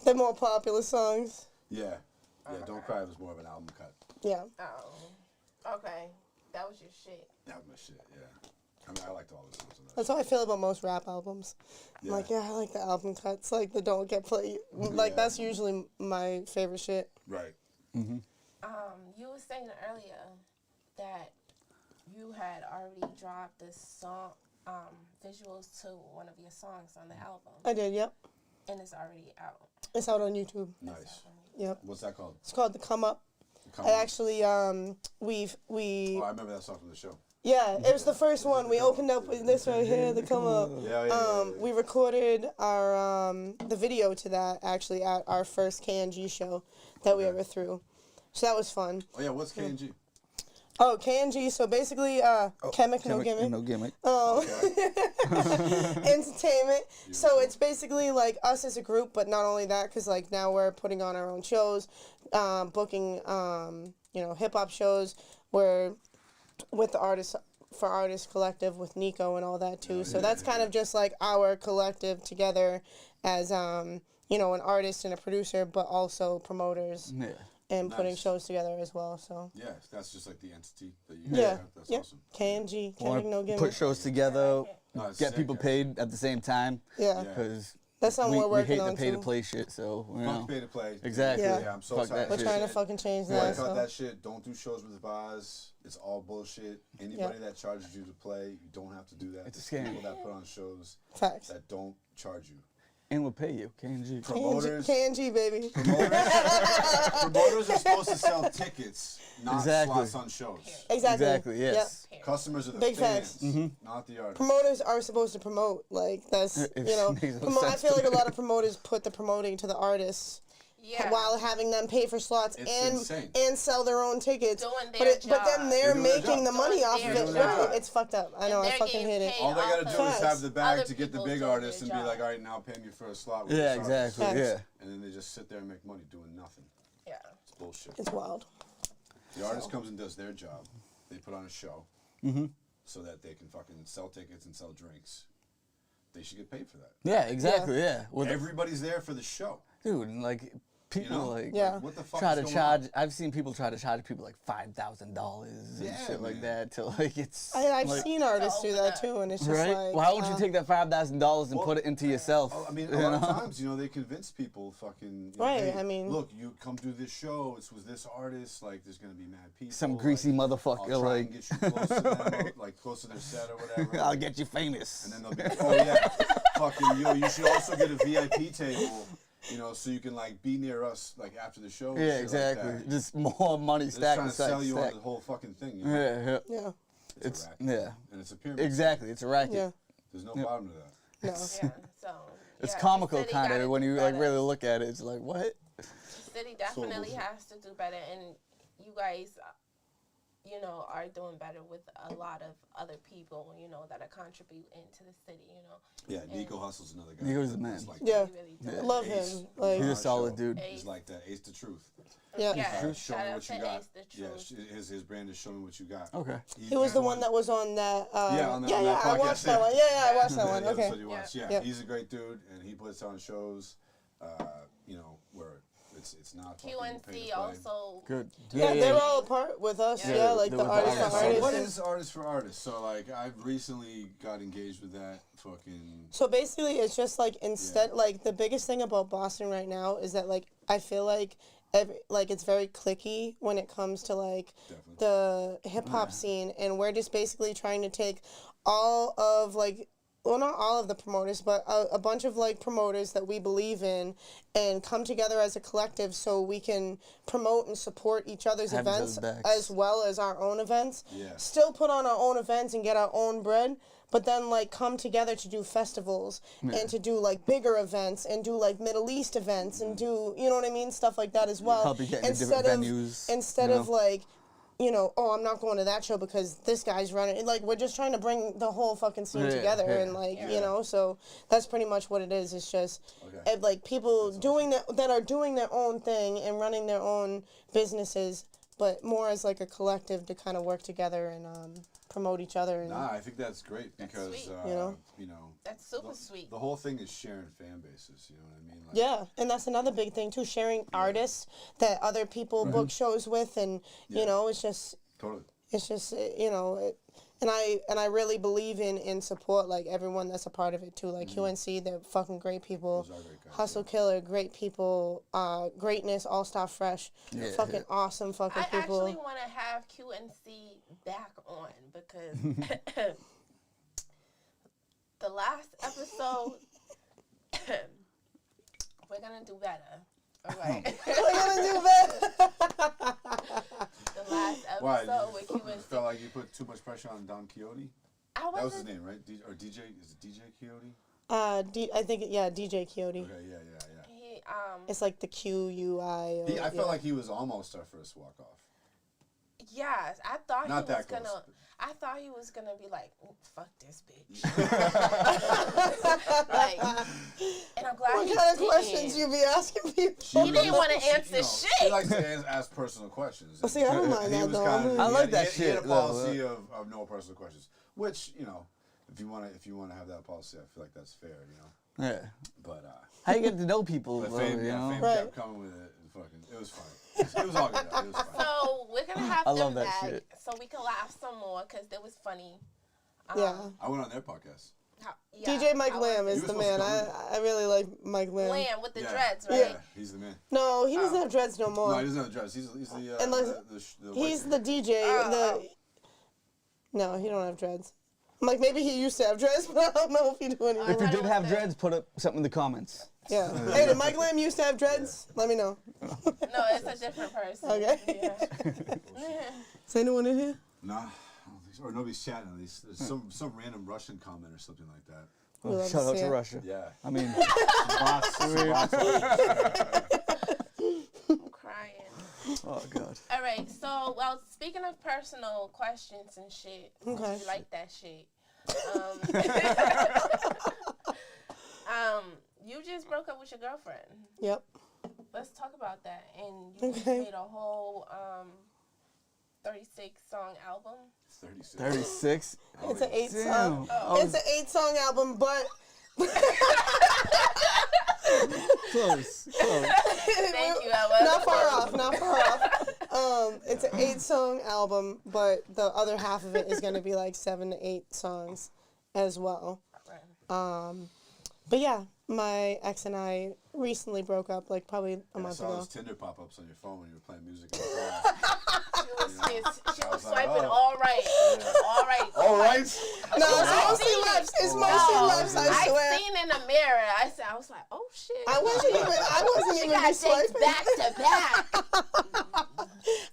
the more popular songs. Yeah. Yeah. Don't Cry was more of an album cut. Yeah. Oh. Okay. That was your shit. That was my shit. Yeah. I mean, I liked all the songs on that. That's how I feel about most rap albums. I'm like, yeah, I like the album cuts, like the don't get played. Like Yeah. that's usually my favorite shit. Right. You were saying earlier that you had already dropped the song visuals to one of your songs on the album. I did, yep. And it's already out. It's out on YouTube. Nice. Yep. What's that called? It's called The Come Up. I actually, Oh, I remember that song from the show. Yeah, it was the first one. We opened up with this right here, The Come Up. Yeah. We recorded our the video to that actually at our first KNG show that we ever threw. So that was fun. Oh yeah, what's KNG? Oh, KNG, so basically Kemic, no gimmick. No gimmick. Entertainment. So it's basically like us as a group, but not only that, because like now we're putting on our own shows, booking, hip hop shows. We're with the Artists for Artists Collective with Nico and all that too. So that's kind of just like our collective together as, an artist and a producer, but also promoters. Yeah. And putting shows together as well, so. Yeah, that's just like the entity that you Yeah, That's yeah. awesome. KNG, Kemic, no gimmick. Put shows together, No, it's get sick, people actually. paid at the same time. Yeah. Because That's something we're working we hate on the pay too. to play shit, so you know. Fuck pay to play. Exactly. Yeah. I'm so Fuck tired. that We're shit. trying to fucking change Boycott that. So. that shit. Don't do shows with bars. It's all bullshit. Anybody that charges you to play, you don't have to do that. It's a There's scam. people that put on shows Facts. that don't charge you. And we'll pay you, KNG. Promoters, KNG, baby. promoters are supposed to sell tickets, not Exactly. slots on shows. Exactly, yes. Yep. Customers are the Big fans, facts. not the artists. Promoters are supposed to promote. Like, that's, It makes no I sense feel to like a me. lot of promoters put the promoting to the artists. Yeah. While having them pay for slots It's and insane. and sell their own tickets, Doing but their but then job. they're They're doing their making the job. money Doing off of their it. job. Right? It's fucked up. I know. And I they're fucking getting hate it. paid All they gotta off do is of have the bag other to get the people big doing artists their and be job. like, all right, now pay me for a slot. With Yeah, this artist." exactly. Facts. Yeah. And then they just sit there and make money doing nothing. Yeah. It's bullshit. It's wild. The artist comes and does their job. They put on a show so that they can fucking sell tickets and sell drinks. They should get paid for that. Yeah, exactly, yeah. With Everybody's there for the show. dude, and like people You know? like Yeah. What the fuck try is to going charge. on? I've seen people try to charge people like $5,000 and Yeah, shit like man. that to like it's. I've like, seen artists do open that up. too, and it's just right. like. Why won't you take that $5,000 and Well, put it into yourself? I mean, you a lot of know? times, they convince people fucking. Right, Hey, I mean- look, you come do this show. It's with this artist. Like, there's gonna be mad people. Some greasy like, motherfucker, I'll try like- and get you close to them, like close to their set or whatever. I'll get you famous. And then they'll be, oh yeah, fucking you should also get a VIP table, so you can like be near us like after the show. and Yeah, shit exactly. Like that. Just more money They're just stacked trying to stacked, sell you on stacked. the whole fucking thing. Yeah, yeah. Yeah. It's a racket. yeah. And it's a pyramid. Exactly, it's a racket. Yeah. There's no bottom to that. No. Yeah. So. It's yeah, comical the city kind gotta of when do you like better. really look at it. It's like what? The city definitely bullshit. has to do better, and you guys, are doing better with a lot of other people, that are contributing to the city, Yeah, Nico Hustle's another guy. Nico's the man. He's like Yeah. that. Really Yeah. do. Love Ace. him. Like. He's a Our solid show. dude. He's like that. Ace the Truth. Yeah. Yeah. Show Shout me out what to you got. Ace the Yeah, Truth. his brand is Show Me What You Got. Okay. He was the one that was on that. Yeah, on that I podcast, watched that yeah. one. Yeah, I watched that Yeah, one. the Okay. episode you watched. Yeah, Yep. he's a great dude, and he puts on shows, where it's not fucking pay to QNC play. also. Good. Yeah, they're all a part with us. Yeah. Yeah, like They the were artist the for artists. So artists. what and- is Artist for Artists? So like I've recently got engaged with that fucking. So basically, it's just like like the biggest thing about Boston right now is that like I feel like it's very cliquey when it comes to like Definitely. the hip hop scene, and we're just basically trying to take all of like. Well, not all of the promoters, but a bunch of like promoters that we believe in, and come together as a collective so we can promote and support each other's Have each events other's backs. as well as our own events. Yeah. Still put on our own events and get our own bread, but then like come together to do festivals and to do like bigger events and do like Middle East events and do what I mean, stuff like that as well. Help you get into different venues, Instead you of know? like. Oh, I'm not going to that show because this guy's running. Like, we're just trying to bring the whole fucking scene Yeah, together, yeah. and like, so that's pretty much what it is. It's just, Okay. like people doing that are doing their own thing and running their own businesses, but more as like a collective to kind of work together and promote each other. And Nah, I think that's great because sweet. That's super sweet. The whole thing is sharing fan bases. You know what I mean? Like, yeah, and that's another big thing too, sharing artists that other people book shows with, and it's just. Totally. It's just, And I really believe in support like everyone that's a part of it too. Like UNC, they're fucking great people. Those are great guys, Hustle Killer, great people. Greatness, All Star Fresh, fucking awesome fucking I people. actually want to have QNC back on because the last episode, we're gonna do better. All right. We're gonna do better. The last Why? episode with You QNC. felt like you put too much pressure on Don Quixote? I That was his wasn't. name, right? Or DJ? Is it DJ Quixote? I think DJ Quixote. Okay, yeah. He It's like the QUI. I felt like he was almost our first walk off. Yes, I thought Not he was that close, gonna. but- I thought he was gonna be like, "Fuck this bitch." Like, and I'm glad What he kind of didn't. questions you be asking people? He didn't want to answer She shit. likes to ask personal questions. Well, see, I don't mind And he that was though. kinda- I'm- I he like had- that he had shit, a though. policy of no personal questions, which if you want to have that policy, I feel like that's fair, Yeah. But How you get to know people, but though, fame, you know? fame Right. kept coming with it. It was funny. It was all good. Though. It was fine. So we're gonna have I them love that back shit. so we can laugh some more because it was funny. Yeah. I went on their podcast. DJ Mike I Lamb was- is He the was man. supposed to I really like Mike Lamb. Lamb with the Yeah. dreads, Yeah. right? Yeah, he's the man. No, he doesn't have dreads no more. No, he doesn't have dreads. He's the And like, the he's white the DJ. No, he don't have dreads. I'm like, maybe he used to have dreads, but I don't know if he do anymore. If you I did don't have think- dreads, put up something in the comments. Yeah. Hey, did Mike Lamb used to have dreads? Let me know. No, it's a different person. Okay. Yeah. Is anyone in here? Nah, I don't think so. Or nobody's chatting. There's some random Russian comment or something like that. We love Shout out see to it. Russia. Yeah. I mean, I'm crying. oh god. All right, so well, speaking of personal questions and shit, since Okay. you like that shit. You just broke up with your girlfriend. Yep. Let's talk about that. And you just Okay. made a whole 36-song album. 36. 36. It's an 8 Damn. song. It's an 8-song album, but Close. Thank you, I was. not far off. It's an 8-song album, but the other half of it is gonna be like 7 to 8 songs as well. But yeah, my ex and I recently broke up, like probably a I month saw ago. those Tinder pop-ups on your phone when you were playing music. In the car. She I was was like, swiping oh. all right. All right. All right. No, it's I mostly seen it. left. It's Oh, mostly wow. left. I I swear. seen in the mirror. I was like, oh shit. I wasn't She even got be dates swiping. back to back.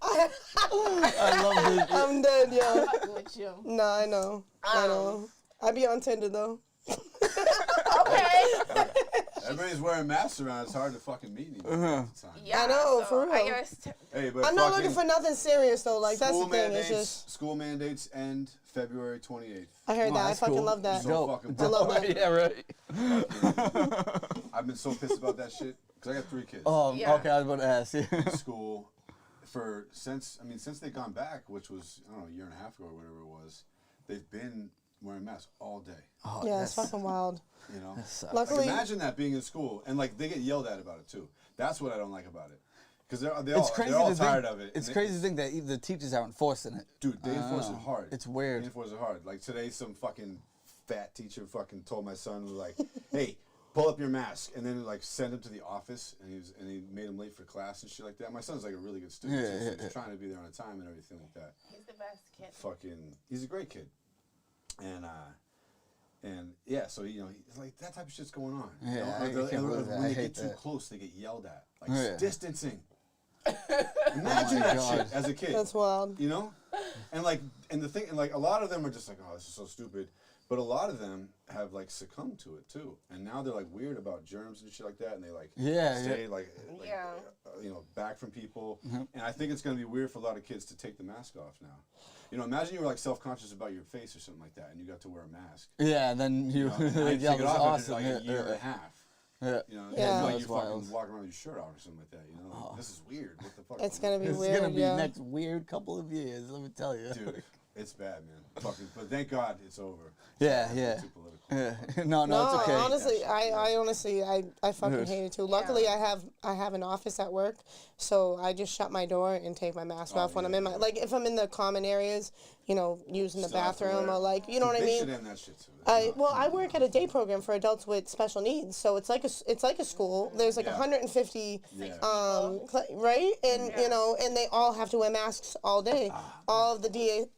I love this. I'm dead, yo. Fucking with you. No, I know. I know. I be on Tinder though. Okay. Everybody's wearing masks around. It's hard to fucking meet anymore. Half the time. Yeah, I know, so for real. I guess Hey, but I'm not fucking looking for nothing serious though. Like that's the school thing. mandates. It's just School mandates end February 28th. I heard Oh, that. I that's fucking cool. love that. So Dope. fucking I love that. Yeah, right. I've been so pissed about that shit because I got 3 kids. Oh, Yeah. okay. I was about to ask you. School since they've gone back, which was I don't know a year and a half ago or whatever it was, they've been wearing masks all day. Oh, Yeah, it's that's- fucking wild. You know, sucks. like Luckily, imagine that being in school and like they get yelled at about it too. That's what I don't like about it because It's crazy they're all to tired think, of it. It's and crazy to think that even the teachers aren't enforcing it. Dude, they enforce it know. hard. It's weird. They enforce it hard. Like today, some fucking fat teacher fucking told my son like, "Hey, pull up your mask," and then like send him to the office, and he made him late for class and shit like that. My son's like a really good student, Yeah, too, so yeah, he's yeah. trying to be there on time and everything like that. he's the best kid. Fucking, he's a great kid, and yeah, so you know, he's like that type of shit's going on. you Yeah, know? I Like, can't believe that. when I they hate get too that. close, they get yelled at. Like Yeah. distancing. Imagine Oh my that God. shit as a kid. that's wild. You know, and a lot of them are just like, oh, this is so stupid. But a lot of them have like succumbed to it too, and now they're like weird about germs and shit like that, and they like stay like Yeah. back from people. And I think it's gonna be weird for a lot of kids to take the mask off now. You know, imagine you were like self-conscious about your face or something like that, and you got to wear a mask. Yeah, and then you, You know, and now you like, yeah, take it it was off awesome. after like a year and a Yeah. half. Yeah. You know, Yeah. it's like That's you wild. fucking walk around with your shirt off or something like that. You know, this is weird. What the fuck? It's gonna be It's weird. gonna be yeah. next weird couple of years, let me tell you. Dude, it's bad, man. Fucking, but thank God it's over. Yeah, Sorry, yeah. I'm too political. Yeah. No, No, it's okay. honestly, I honestly, I fucking Yes. hate it too. Luckily, I have an office at work, so I just shut my door and take my mask off when I'm in my, like, if I'm in the common areas, using the Still have to bathroom wear- or like, you know what I They mean? should end that shit too. I work at a day program for adults with special needs, so it's like a school. There's like 150, right? And and they all have to wear masks all day. All of the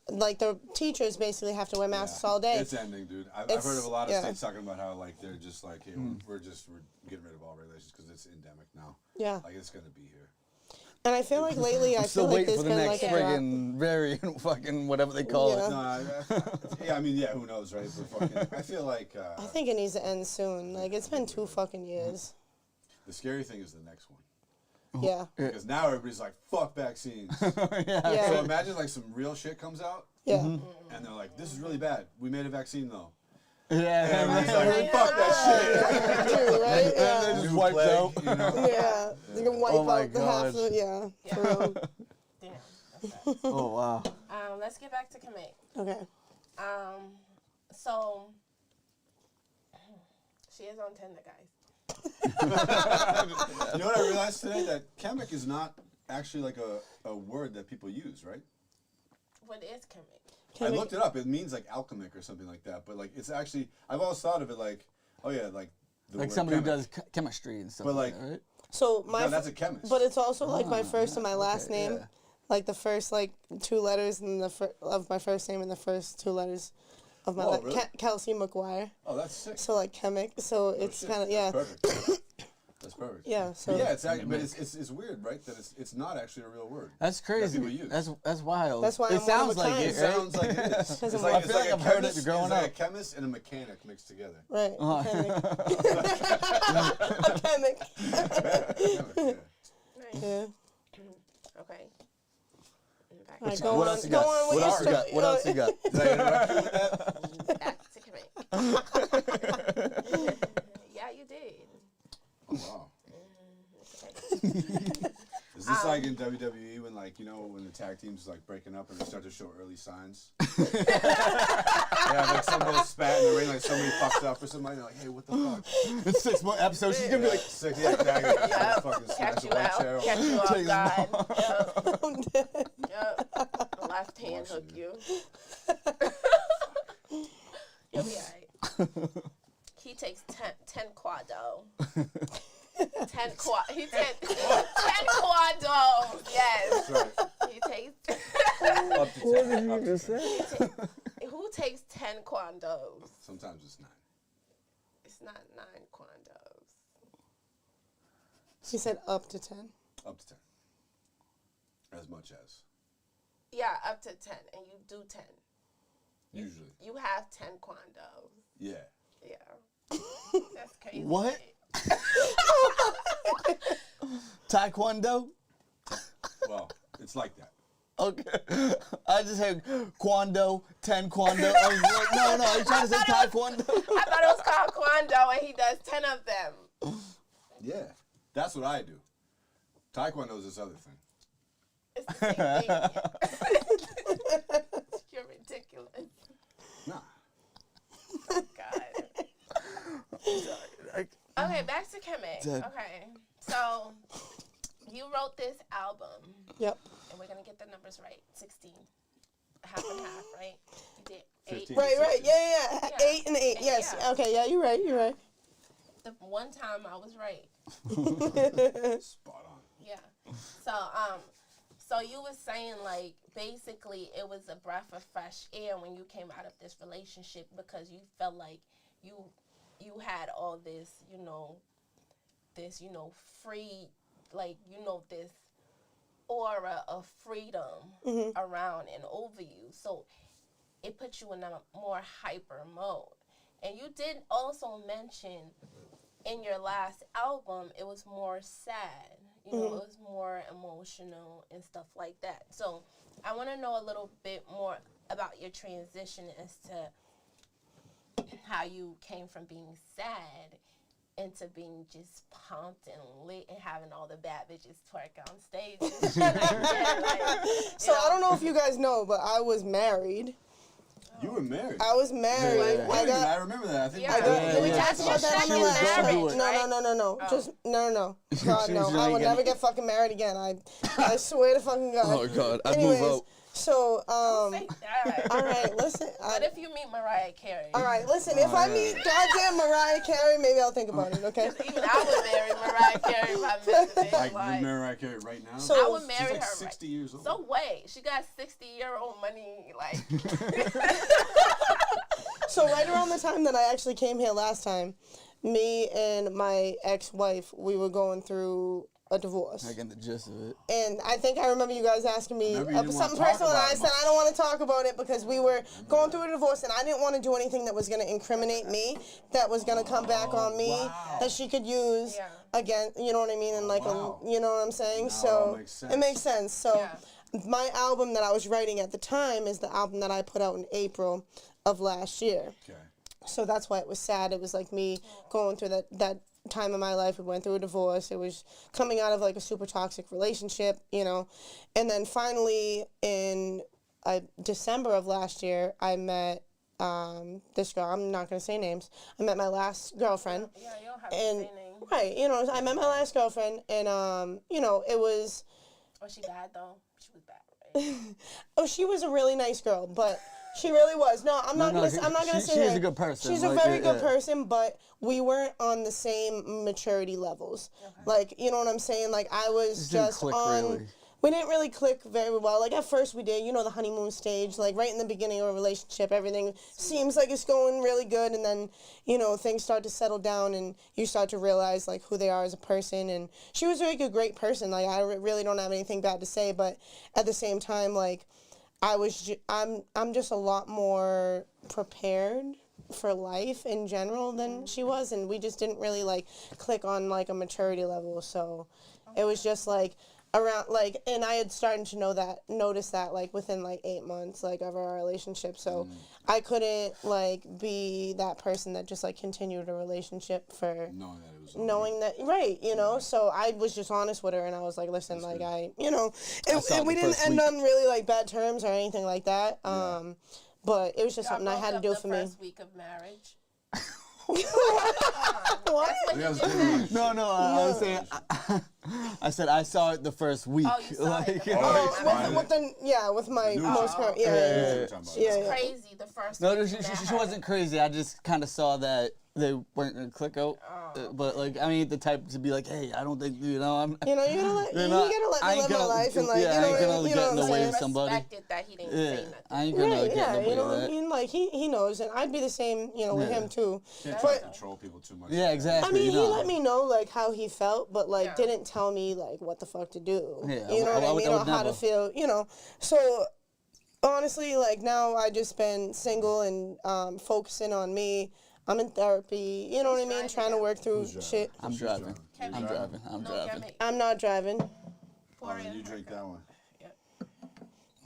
the teachers basically have to wear masks all day. It's ending, dude. I've heard of a lot of states talking about how like they're just like, hey, we're getting rid of all regulations because it's endemic now. Yeah. Like it's gonna be here. And I feel like lately, I Still feel like waiting there's for the been next like a drop. friggin' variant, fucking whatever they call it. No, I mean, who knows, right? But fucking, I feel like I think it needs to end soon. Like it's been 2 fucking years. the scary thing is the next one. Yeah. Because now everybody's like, fuck vaccines. Yeah. So imagine like some real shit comes out. Yeah. And they're like, this is really bad. We made a vaccine though. Yeah. And everybody's like, fuck that shit. True, right? And Yeah. they just New wiped plague, out. you know? Yeah. You can wipe Oh my out the half gosh. of for real. Damn. That's bad. Oh, wow. Let's get back to Kemic. Okay. So she is on Tinder, guys. You know what I realized today? That Kemic is not actually like a word that people use, right? What is Kemic? I looked it up. It means like alchemic or something like that. But like it's actually, I've always thought of it like, oh yeah, like the Like word somebody who chemic. does chemistry and stuff But, like like, that, right? So No, that's a chemist. But it's also like my first and my last okay, name, yeah. like the first like 2 letters and of my first name and the first 2 letters of my really? Kelsey McGuire. Oh, that's sick. So like Kemic. So it's Shit, kind of that's perfect. That's perfect. Yeah, so- But yeah, it's actually, but it's weird, right? That it's not actually a real word. That's crazy. people use. That's wild. That's why it I'm one sounds of a like kind. it, It right? sounds like it is. Because It's I'm like, like- it's I feel like like a I've heard it chemist, growing it's like up. a chemist and a mechanic mixed together. right. Kemic. Chemic, yeah. Yeah. Okay. All right, What go on. else you Go got? on with What your else you got? story. What else you got? Did I interrupt you with that? Back to Kemic. Yeah, you did. Oh, wow. Okay. Is this like in WWE when like, when the tag teams like breaking up and they start to show early signs? Yeah, like some little spat in the ring, like somebody fucked up or somebody. They're like, hey, what the fuck? It's 6 more episodes. She's gonna be like, Sick, yeah, exactly. Yep. Fucking smash Catch a you white out. chair. Catch you off Take them guard. Yep. Yep. Left hand hook you. You'll be alright. He takes 10 quado. 10 quad. He takes 10 quado. Yes. That's right. He takes. Up to 10. Up to 10. Who takes 10 quandos? Sometimes it's 9. It's not 9 quandos. He said up to 10. Up to 10. As much as. Yeah, up to 10, and you do 10. Usually. You have 10 quandos. Yeah. Yeah. That's crazy. What? Taekwondo? Well, it's like that. Okay. I just heard Kwando, 10 Kwando. I was like, no, are you trying to say Taekwondo? I thought it was called quando, and he does 10 of them. Yeah. That's what I do. Taekwondo is this other thing. It's the same thing. You're ridiculous. Nah. Oh, God. Okay, back to Kemic. Dead. Okay, so you wrote this album, Yep. and we're gonna get the numbers right. 16, half and half, right? You did 8. 15. Right. Yeah. Yeah. 8 and 8. Yes. Yeah. Okay. Yeah. You're right. The one time I was right. Spot on. Yeah. So you was saying like basically it was a breath of fresh air when you came out of this relationship because you felt like you had all this, free, like, this aura of freedom around and over you. So it put you in a more hyper mode. And you did also mention in your last album, it was more sad. It was more emotional and stuff like that. So I want to know a little bit more about your transition as to how you came from being sad into being just pumped and lit and having all the bad bitches twerk on stage. And shit like that. Like, So I don't know if you guys know, but I was married. You were married. I was married. Yeah. I remember that. I think Yeah. I got. Yeah, we yeah. talked about that on the She was last going show. through it. No. Oh. Just no. God She no. was I will like- never get fucking married again. I swear to fucking God. Oh, God. I'd Anyways, move out. So, Say that. all right, listen. What if you meet Mariah Carey? All right, listen. If I meet goddamn Mariah Carey, maybe I'll think about it. Okay. Even I would marry Mariah Carey if I met the bitch. Like, you Mariah Carey right now? So I would She's marry like her. 60 years old. So wait, she got 60-year-old money, like. So right around the time that I actually came here last time, me and my ex-wife, we were going through a divorce. I get the gist of it. And I think I remember you guys asking me Remember you didn't something wanna talk personal, and about I it said much. I don't want to talk about it because we were going through a divorce, and I didn't want to do anything that was going to incriminate me, that was going to come back on me, that she could use Yeah. again. You know what I mean? And like, Wow. you know what I'm saying? Now So it makes sense. it makes sense. So Yeah. my album that I was writing at the time is the album that I put out in April of last year. Okay. So that's why it was sad. It was like me going through that time in my life. We went through a divorce. It was coming out of like a super toxic relationship, you know. And then finally in December of last year, I met this girl. I'm not going to say names. I met my last girlfriend. Yeah, you don't have And, to say name. right, you know, I met my last girlfriend, and, you know, it was... Was she bad, though? She was bad, right? Oh, she was a really nice girl, but she really was. No, I'm not gonna say She's her. a good person. She's a like, very yeah, good yeah. person, but we weren't on the same maturity levels. Like, you know what I'm saying? Like, I was Didn't just click, on. really. We didn't really click very well. Like, at first we did, you know, the honeymoon stage. Like, right in the beginning of a relationship, everything seems like it's going really good, and then, you know, things start to settle down, and you start to realize, like, who they are as a person. And she was like a great person. Like, I really don't have anything bad to say, but at the same time, like, I'm just a lot more prepared for life in general than she was, and we just didn't really like click on like a maturity level. So it was just like around like, and I had started to notice that like within like 8 months like of our relationship. So I couldn't like be that person that just like continued a relationship for Knowing that it was over. knowing that, right, you know. So I was just honest with her, and I was like, listen, like, you know, saw we the didn't first end week. on really like bad terms or anything like that. But it was just something I had to do for me. First week of marriage. What? You guys did. No, I was saying, I said I saw it the first week. Oh, you saw it the Oh, Explain with my New most job. current, Yeah, yeah. yeah. Crazy the first No, week. she wasn't crazy. I just kind of saw that they weren't gonna click out. But like, I mean, the type to be like, hey, I don't think, you know, I'm. You know, you gotta let me live my life, and like, yeah, you know, I ain't gonna you get know in what the I'm way saying? of somebody. Respected that he didn't Yeah, say nothing. I ain't gonna Right, get yeah, in the way you know of what I that. mean? Like, he knows, and I'd be the same, you know, with him too. Can't try to But, control people too much. Yeah, exactly. I mean, you he know. let me know, like, how he felt, but, like, Yeah. didn't tell me, like, what the fuck to do. Yeah, You know what I mean? I Or would how to never. feel, you know. So, honestly, like, now I just been single and focusing on me. I'm in therapy, you know what I mean? Trying to work through Who's driving? shit. I'm She's driving. You're I'm driving. I'm No, driving. Kemic. I'm not driving. Pour Oh, in you drink her. that one.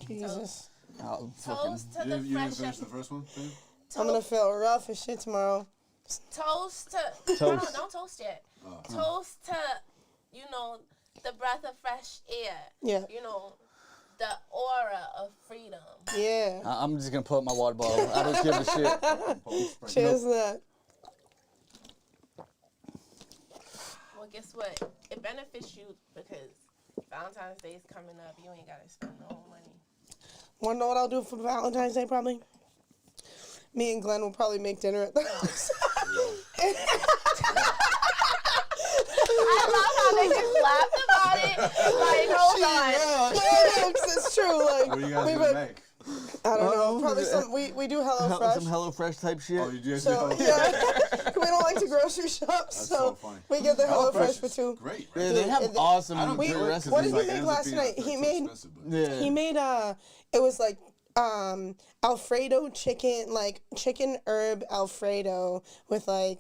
Jesus. I'll fucking. Toast to You the didn't finish fresh. the first one, babe? I'm gonna feel rough as shit tomorrow. Toast to. Hold on, don't toast yet. Oh. Toast to, you know, the breath of fresh air. Yeah. You know, the aura of freedom. Yeah. I'm just gonna pull up my water bottle. I don't give a shit. Cheers to that. Well, guess what? It benefits you because Valentine's Day is coming up. You ain't gotta spend no money. Wanna know what I'll do for Valentine's Day probably? Me and Glenn will probably make dinner at the house. I love how they just laughed about it. Like, hold on. Yeah, it's true. Like, What are you guys we gonna would, make? I don't know. Oh, Probably yeah. some. We do HelloFresh. Some HelloFresh type shit. Oh, you just So yeah, we don't like to grocery shop, That's so funny. we get the HelloFresh HelloFresh for is two. Great. Yeah, Right? they have And awesome I don't good do it 'cause recipes. What did it's he like, make ends up last being, night? like, He too made- expensive, but- Yeah. He made it was like Alfredo chicken, like chicken herb Alfredo with like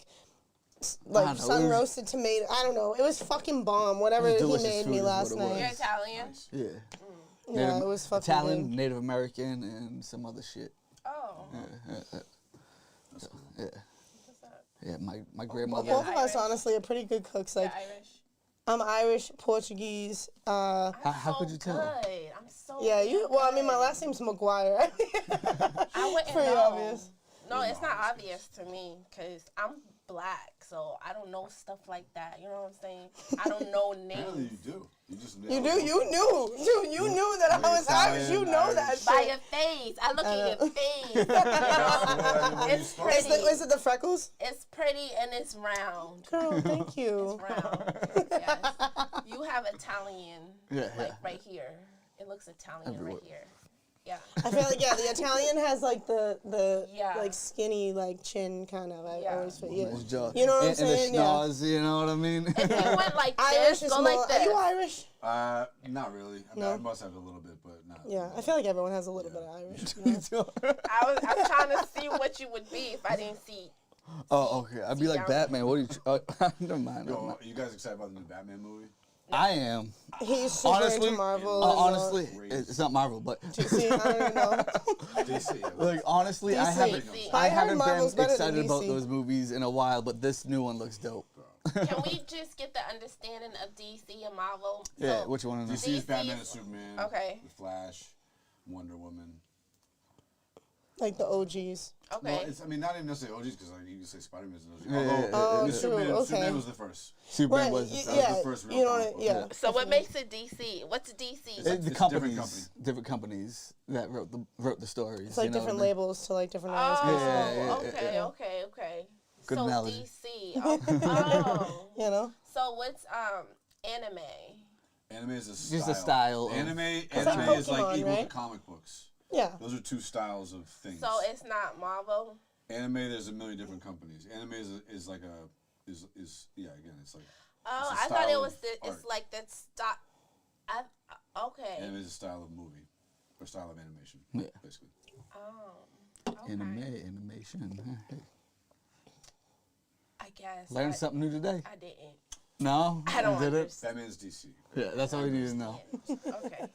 I don't know, sun it was- roasted tomato. I don't know. It was fucking bomb. Whatever It was he delicious made food me is what last it night. was. You're Italian? Nice. Yeah. Yeah, it was fucking Italian, good. Native American, and some other shit. Oh. Yeah. What's up? Yeah, my grandmother. Both of us, Irish. honestly, are pretty good cooks. Like, You're Irish? I'm Irish, Portuguese. I'm how so could you tell? Good. I'm so Yeah, you. Well, I mean, my good. last name's McGuire. I wouldn't Pretty know. obvious. No, it's not obvious to me because I'm black, so I don't know stuff like that. You know what I'm saying? I don't know Apparently names. you do. You just You do. You knew. Dude, you knew that I was Irish. You know that shit. By your face. I look at your face. You know? It's pretty. Is it the freckles? It's pretty and it's round. Girl, thank you. It's round. Yes. You have Italian, right here. It looks Italian right here. Yeah. I feel like the Italian has like the Yeah. like skinny like chin kind of. I always feel You know what I'm and saying? the schnoz, you know what I mean? If you went like Irish this, is go more. like this. Are you Irish? Not really. I mean, No. I must have a little bit, but not. Yeah, I feel like everyone has a little bit of Irish. You know? I'm trying to see what you would be if I didn't see. Oh, okay. I'd be like Batman. What are you? Never mind. Yo, are you guys excited about the new Batman movie? I am. He's super Honestly, into Marvel. honestly, it's not Marvel, but DC, I don't even know. DC. Yeah, like honestly, I DC. haven't, DC. I I heard haven't Marvel's been better than excited about DC. those movies in a while, but this new one looks dope. Can we just get the understanding of DC and Marvel? Yeah, So, which one? DC is Batman and Superman. Okay. The Flash, Wonder Woman. Like the OGs. Okay. Well, it's, I mean, not even necessarily OGs because like you can say Spider-Man's an OG. Yeah, Oh, Although true. Superman, Okay. Superman was the first. Superman Right, was y- the That was yeah, the first real you know, comic book. yeah. So what makes it DC? What's DC? the It's a companies, different different companies that wrote the stories. It's like you know different what I mean? labels to like different Oh, areas. Yeah. okay. Good so analogy. DC. Okay. Oh. You know? So what's anime? Anime is a style. Just a style of- Anime like is like Pokemon, equal to right? comic books. Yeah. Those are two styles of things. So it's not Marvel. Anime, there's a million different companies. Anime is like a yeah, again, it's like Oh, it's a I thought it style was of it's art. like that stop. Okay. Anime is a style of movie or style of animation, Yeah. basically. Oh. Okay. Animation. I guess. Learned something new today. I didn't. No, I don't you did it. understand. Batman's DC. Yeah, that's all you need to know. Okay.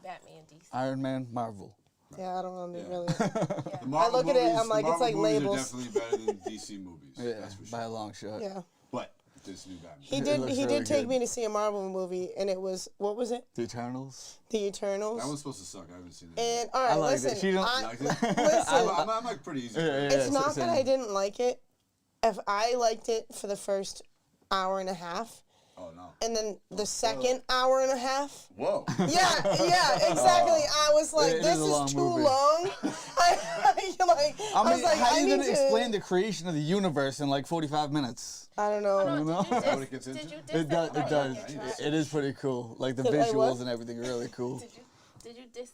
Batman, DC. Iron Man, Marvel. Yeah, I don't know Yeah. really. The I Marvel look at it, movies- I'm like, the it's Marvel like movies labels. are definitely better than DC movies. Yeah, That's for by a sure. long shot. Yeah. But this new Batman. He It did looks he really did take good. me to see a Marvel movie and it was what was it? The Eternals. The Eternals. That one's supposed to suck. I haven't seen it. And all right, I liked it. listen. She don't- You liked it? Listen. I'm like pretty easy. Yeah, yeah, It's yeah, not that same. I didn't like it. If I liked it for the first hour and a half, Oh no. and then the second hour and a half. Whoa. Yeah, exactly. I was like, It this is a is long too movie. long. I I mean, was like, how I are you need gonna to explain the creation of the universe in like 45 minutes? I don't know. You know? Is that what it gets Did into? you It does. oh, It does. okay. It is pretty cool. Like the Did I what? visuals and everything are really cool. Did you diss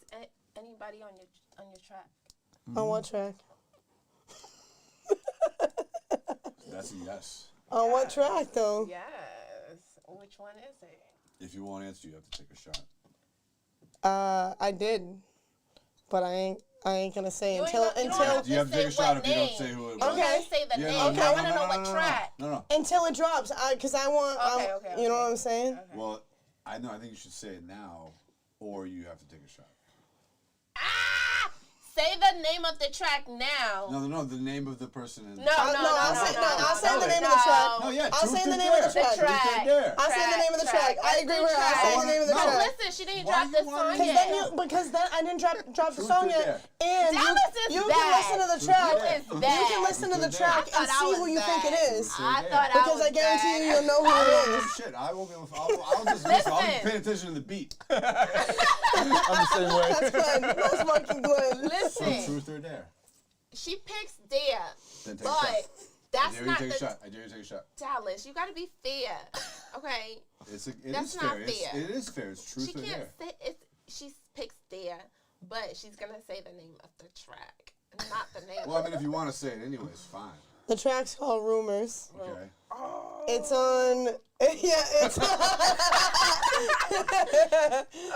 anybody on your track? On what track? That's a yes. On what track though? Yes. Which one is it? If you want to answer, you have to take a shot. I did, but I ain't gonna say You until ain't gonna- you don't have You have to take a say shot what if you don't name. say who it You was. don't Okay. have to say the Yeah, name. no, I no, want to no, know no, what no, no, track. No. until it drops. Cause I want. Okay. You know what I'm saying? Okay. Well, I know. I think you should say it now, or you have to take a shot. Ah! Say the name of the track now. No, the name of the person. No, I'll say the name of the No, track. yeah, I'll truth say the or name of the dare. track. Truth or dare. I'll say the name of the track. I agree with her. I'll say the name of the No. No, track. listen, she didn't Why drop you the wanna- song yet. Because then I didn't drop the Truth song or yet, dare. and Dallas is you bad. can listen to the track. Dallas is You bad. can listen to the Truth or dare. track I and thought I see was who you think it bad. is. I thought I Because was I guarantee you, bad. you'll know who it is. Shit, I won't be able. I'll just listen. I'll be Listen. paying attention to the beat. I'm the same way. That's good. That's fucking good. So Listen, truth or dare. she picks Dare, Then take a but shot. I that's dare you not take a the shot. I dare you take a shot. Dallas. You gotta be fair, okay? It That's is not fair. fair. It is fair. It's truth She or can't dare. say it's. She picks Dare, but she's gonna say the name of the track, not the name. Well, I mean, if you want to say it anyways, fine. The track's called Rumors. Okay. It's on. Yeah, it's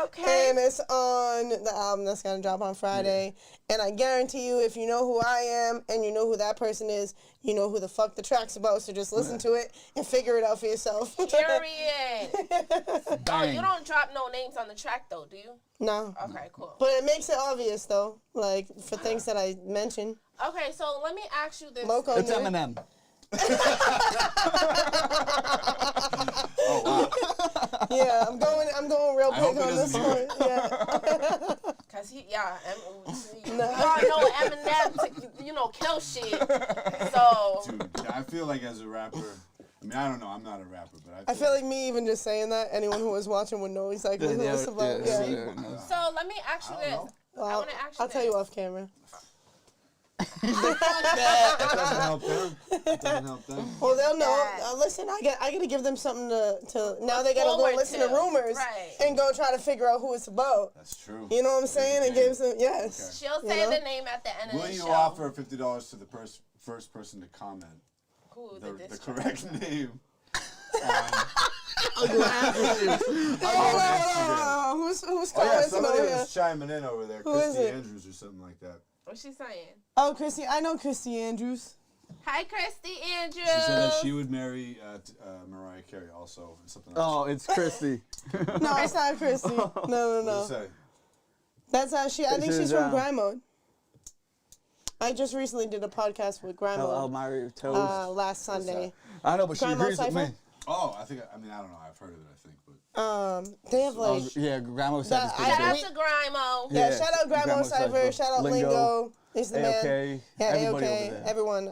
Okay. and it's on the album that's gonna drop on Friday. And I guarantee you, if you know who I am and you know who that person is, you know who the fuck the track's about. So just listen to it and figure it out for yourself. Period. Oh, Bang. you don't drop no names on the track though, do you? No, Okay, cool. but it makes it obvious though, like for things that I mentioned. Okay, so let me ask you this. Loco It's knew. Eminem. Oh wow. Yeah, I'm going real I hope big he on this doesn't hear one. Yeah. Cause y'all know Eminem. kill shit. So. Dude, I feel like as a rapper, I mean, I don't know. I'm not a rapper, but I feel like me even just saying that, anyone who was watching would know exactly who it's about. So let me ask you this. Well, I want to ask you I'll tell you off camera. That doesn't help them. It doesn't help them. Well, they'll know. Listen, I gotta give them something to now they gotta go listen to rumors and go try to figure out who it's about. That's true. You know what I'm saying? It gives them, yes. Okay. She'll say the name at the end of the show. Will you offer $50 to the first person to comment the correct name? Who's commenting somebody over here? was chiming in over there. Christy Andrews or something like that. What's she saying? Oh, Christy. I know Christy Andrews. Hi, Christy Andrews. She said that she would marry Mariah Carey also. Something else. Oh, it's Christy. No, it's not Christy. No. What did it say? That's how she. I think she's from Grind Mode. I just recently did a podcast with Grind Mode. Last Sunday. I know, but she agrees with me. Oh, I don't know. I've heard of it, I think, but. They have like. Grimo Cypher. Shout out to Grimo. Yeah, shout out Grimo Cypher. Shout out Lingo. He's the man. Yeah, AOK. Everyone.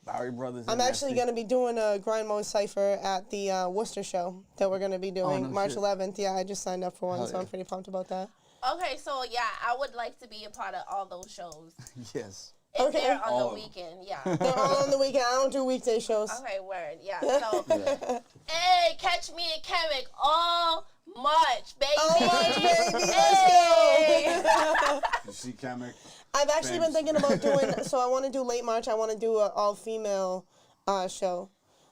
Bowery Brothers. I'm actually going to be doing a Grind Mode Cypher at the Worcester show that we're going to be doing March 11th. Yeah, I just signed up for one, so I'm pretty pumped about that. Okay, so yeah, I would like to be a part of all those shows. Yes. If they're on the weekend, yeah. They're all on the weekend. I don't do weekday shows. Okay, word, yeah. So, hey, catch me in Kemic all March, baby. All March, baby. Hey. Let's go. You see Kemic? I've actually been thinking about doing, so I want to do late March. I want to do an all-female show,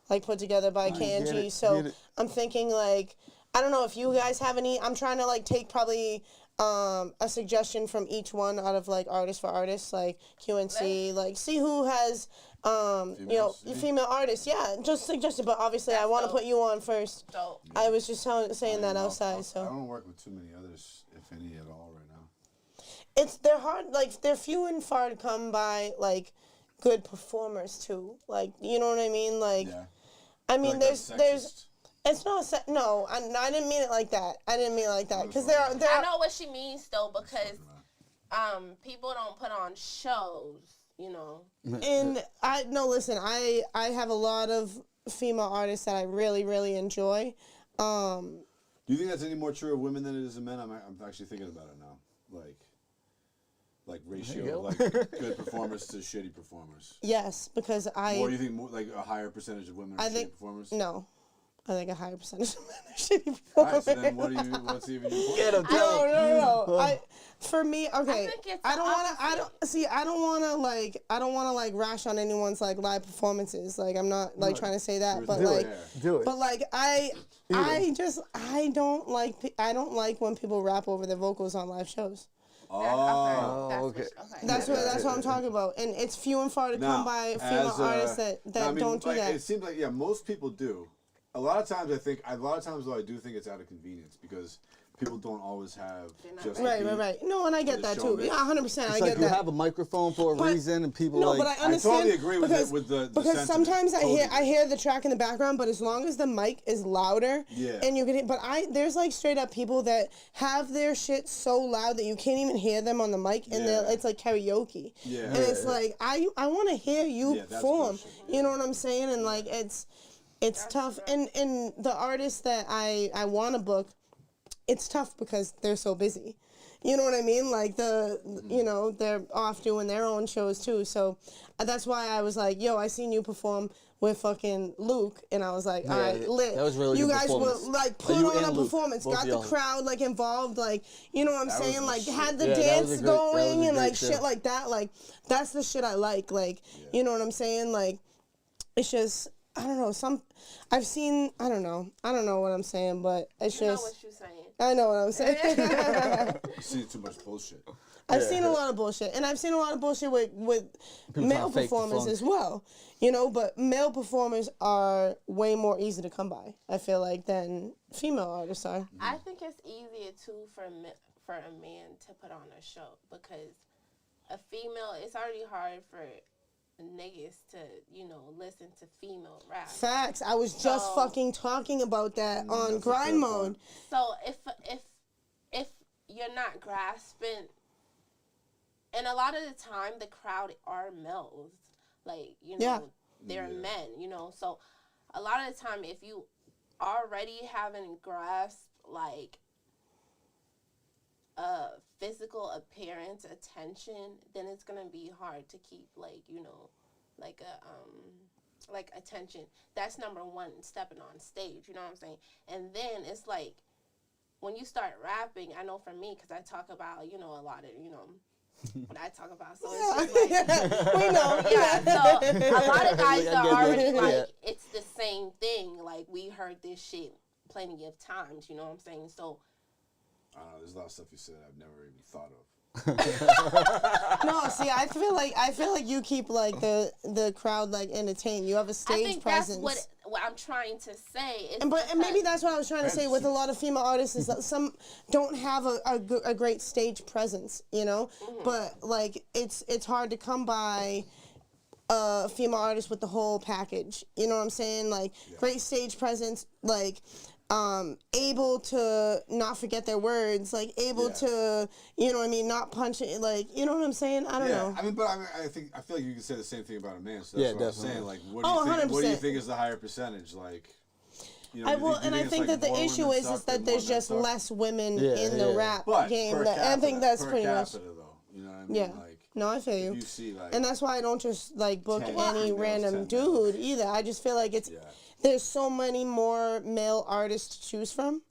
like put together by KNG. So I'm thinking like, I don't know if you guys have any. I'm trying to like take probably a suggestion from each one out of like artist for artist, like QNC, like see who has female artists. Yeah, just suggested, but obviously I want to put you on first. Dope. I was just saying that outside. So I don't work with too many others, if any at all, right now. They're hard, like they're few and far to come by, like good performers too. Like you know what I mean? Like, I mean, there's. It's not no. I didn't mean it like that. I didn't mean it like that because there are. I know what she means though, because people don't put on shows, you know. And listen. I have a lot of female artists that I really really enjoy. Do you think that's any more true of women than it is of men? I'm actually thinking about it now. Like ratio of like good performers to shitty performers. Yes, because Or do you think more like a higher percentage of women are shitty performers? No. I think a higher percentage of men are shitty performers. All right, so then what's even your point? Get him, No. For me, okay. I don't want to like rash on anyone's like live performances. Like I'm not like trying to say that, but like do it. But like I don't like when people rap over their vocals on live shows. Oh, okay. That's what I'm talking about, and it's few and far to come by female artists that don't do that. It seems like most people do. A lot of times though I do think it's out of convenience because people don't always have just right. No, and I get that too. Yeah, 100%. I get that. You have a microphone for a reason, and people but I understand. I totally agree with the because sometimes I hear the track in the background, but as long as the mic is louder, and you can. But there's like straight up people that have their shit so loud that you can't even hear them on the mic, and it's like karaoke. Yeah. And it's like I want to hear you perform. You know what I'm saying? And like it's tough, and the artists that I want to book, it's tough because they're so busy. You know what I mean? Like they're off doing their own shows too. So that's why I was like, yo, I seen you perform with fucking Luke, and I was like, all right, lit. That was really you good guys were like put on a Luke, performance, got the crowd like involved, like you know what I'm saying? Like had the that dance going and like show. shit like that. Like that's the shit I like. Like you know what I'm saying? Like it's just. I don't know. I don't know what I'm saying, but it's you just. Know what you're saying. I know what I'm saying. You've seen too much bullshit. I've seen a lot of bullshit, and I've seen a lot of bullshit with male performers as well. You know, but male performers are way more easy to come by, I feel like, than female artists are. I think it's easier too for a man to put on a show because a female, it's already hard for niggas to, listen to female rap. Facts. I was just fucking talking about that on Grind Mode. So if you're not grasping And a lot of the time, the crowd are males. Like, you know, Yeah. they're men, you know. So, a lot of the time, if you already haven't grasped, like, physical appearance attention, then it's going to be hard to keep, like, you know, like attention. That's number one, stepping on stage, you know what I'm saying? And then it's like, when you start rapping, I know for me, because I talk about, you know, a lot of, you know, what I talk about. So it's just like, we know. yeah, so a lot of guys Like, I are get already it. like, Yeah. it's the same thing. Like, we heard this shit plenty of times, you know what I'm saying? So, I don't know. There's a lot of stuff you said I've never even thought of. No, see, I feel like you keep like the crowd like entertained. You have a stage I think presence. that's what I'm trying to say. Is And maybe because- that's what I was trying to say with a lot of female artists is that some don't have a great stage presence, you know. But like it's hard to come by a female artist with the whole package. You know what I'm saying? Like great stage presence, like able to not forget their words, like able to, you know what I mean, not punch it, like, you know what I'm saying? I don't know. I mean, but I feel like you can say the same thing about a man. So that's Yeah, what I'm definitely. saying. Like, what do you 100%. think is the higher percentage? Like, you know, I think that the issue is that there's just less women in the rap game. I think that's pretty much. Though, you know what I mean? Yeah. Like, No, I feel if you. you see, like, And that's why I don't just like book 10 any females, random 10 dude either. I just feel like there's so many more male artists to choose from.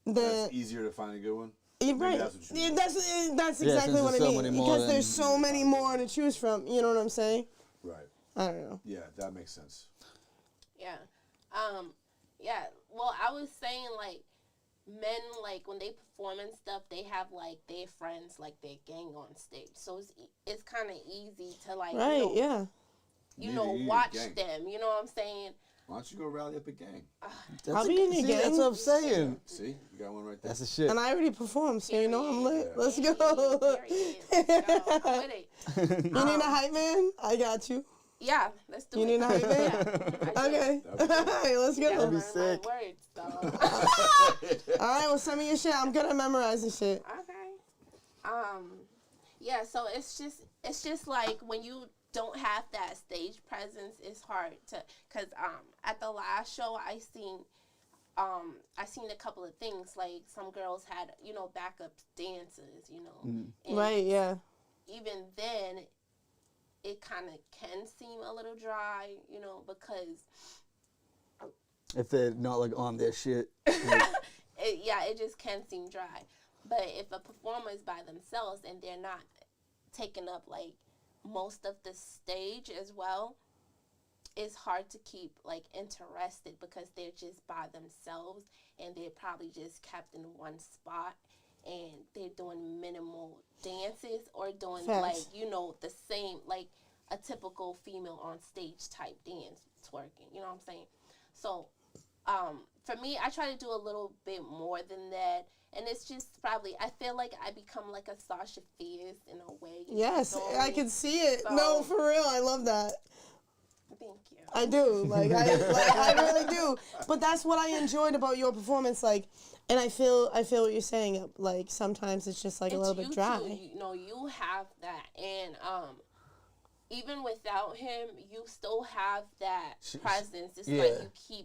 That's easier to find a good one. You're Maybe right. that's what you Yeah, mean. that's Yeah, exactly since what I there's so mean. many more Because than- there's so many more to choose from. You know what I'm saying? Right. I don't know. Yeah, that makes sense. Yeah. Yeah. Well, I was saying, like, men, like, when they perform and stuff, they have, like, their friends, like, their gang on stage. So it's kind of easy to, like, Right, yeah. you You know, need a watch gang. them. You know what I'm saying? Why don't you go rally up a gang? I'll be in your gang. That's what I'm saying. See, you got one right there. That's the shit. And I already performed, so you know I'm lit. Yeah. Let's go. Period. Let's go. I'm with it. You need a hype man? I got you. Yeah, let's do You it. need a hype man? Yeah, I do. Okay. Alright, let's go. That'd be Learn sick. my words, though. Alright, well send me your shit. I'm good at memorizing shit. Okay. Yeah, so it's just like when you don't have that stage presence, it's hard to, cause at the last show I seen a couple of things, like some girls had, you know, backup dancers, you know. And Right, yeah. even then it kind of can seem a little dry, you know, because If they're not like on their shit. it just can seem dry. But if a performer is by themselves and they're not taking up like most of the stage as well, it's hard to keep like interested because they're just by themselves and they're probably just kept in one spot and they're doing minimal dances or doing Facts. like, you know, the same, like a typical female on stage type dance, twerking, you know what I'm saying? So for me, I try to do a little bit more than that. And it's just probably, I feel like I become like a Sasha Fierce in a way. Yes, So, I can see it. So- No, for real, I love that. Thank you. I do. Like I really do. But that's what I enjoyed about your performance. Like, and I feel what you're saying. Like sometimes it's just like a little bit dry. Too, you know, you have that, and even without him, you still have that presence. It's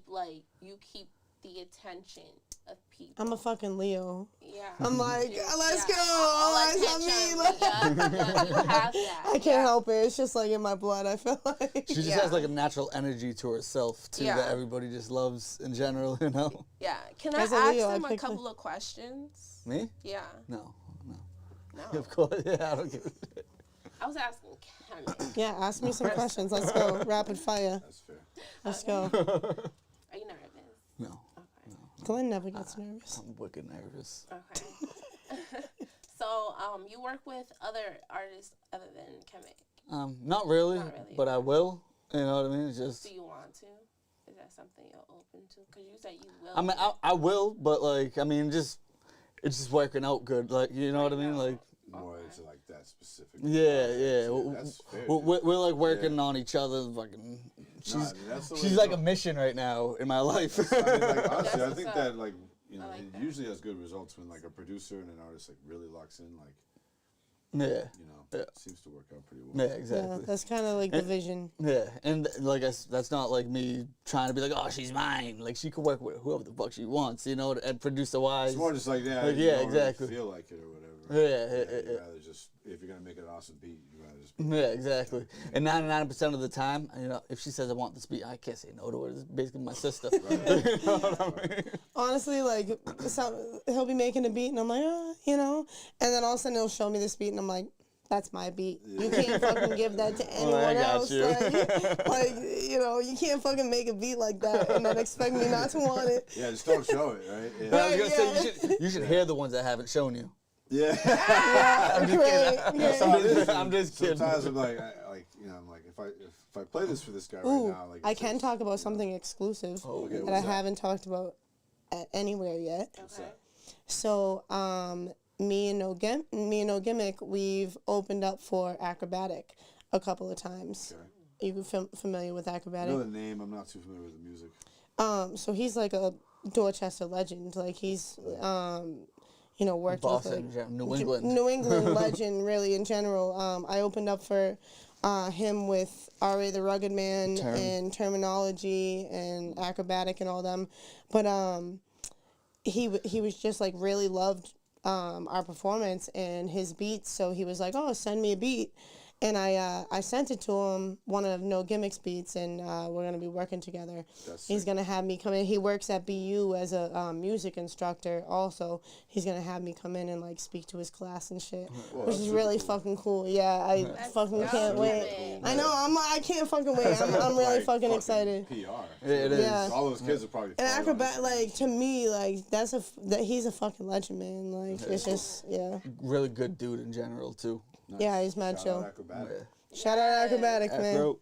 like you keep the attention of people. I'm a fucking Leo. Yeah. I'm like, let's go. All All eyes on me. Like, yeah, you have that. I can't help it. It's just like in my blood. I feel like. She just has like a natural energy to herself too Yeah. that everybody just loves in general, you know? Yeah. Can I As a ask Leo, I him a pick couple of questions? Me? Yeah. No. No. Of course, yeah, I don't give a shit. I was asking Kemic. Yeah, ask me some questions. Let's go. Rapid fire. That's fair. Let's go. Are you nervous? No. Okay. Glenn never gets nervous. I'm wicked nervous. Okay. So, you work with other artists other than Kemic. Not really, Not really, but I okay. will. You know what I mean? It's just, Do you want to? Is that something you're open to? Because you said you will. I mean, I will, but like, I mean, it's just working out good. Like, you know what I mean? Like, More into like that specific. yeah. That's fair. We're like working on each other. Fucking, she's like a mission right now in my life. I mean, like, honestly, I That's think what's that up. like, you know, I like it that. usually has good results when like a producer and an artist like really locks in. Like, Yeah. You know, Yeah. it seems to work out pretty well. Yeah, exactly. Yeah, that's kind of like the vision. Yeah, and like that's not like me trying to be like, oh, she's mine. Like she could work with whoever the fuck she wants, you know, and producer wise. It's more just like, yeah, Like, you yeah, don't exactly. really feel like it or whatever. Yeah. You'd rather just, if you're gonna make it an awesome beat, you'd rather just. Yeah, exactly. And 99% of the time, you know, if she says I want this beat, I can't say no to her. It's basically my sister. Right. You know what I mean? Honestly, like, he'll be making a beat, and I'm like, you know, and then all of a sudden he'll show me this beat, and I'm like, that's my beat. You can't fucking give that to anyone I got else. you. Like, you know, you can't fucking make a beat like that and then expect me not to want it. Yeah, just don't show it, right? Yeah. I was gonna say you should hear the ones that haven't shown you. Yeah. I'm just kidding. I'm just kidding. Sometimes I'm like, you know, I'm like, if I play this for this guy Ooh, right now, like, I can talk about something exclusive Okay, that what's I that? haven't talked about anywhere yet. What's that? So, me and No Gimic, we've opened up for Acrobatic a couple of times. Okay. You familiar with I Acrobatic? know the name. I'm not too familiar with the music. So he's like a Dorchester legend. Like he's, you know, worked with Boston, like, New England. New England legend, really in general. I opened up for him with R.A. the Rugged Man and Terminology and Acrobatic and all them, but he was just like really loved our performance and his beats, so he was like, oh, send me a beat. And I sent it to him, one of No Gimic's beats, and we're going to be working together. He's going to have me come in. He works at BU as a music instructor also. He's going to have me come in and, like, speak to his class and shit, which is really fucking cool. Yeah, I fucking can't wait. Cool. I know, I can't fucking wait. I'm really Like, fucking excited. PR. Yeah, it is. Yeah. All those kids are probably. And following Acrobat, us. like, to me, like, he's a fucking legend, man. Like, it's just, yeah. Really good dude in general too. Nice. Yeah, he's mad Shout chill. out Acrobatic. Shout out Acrobatic, man. Afro.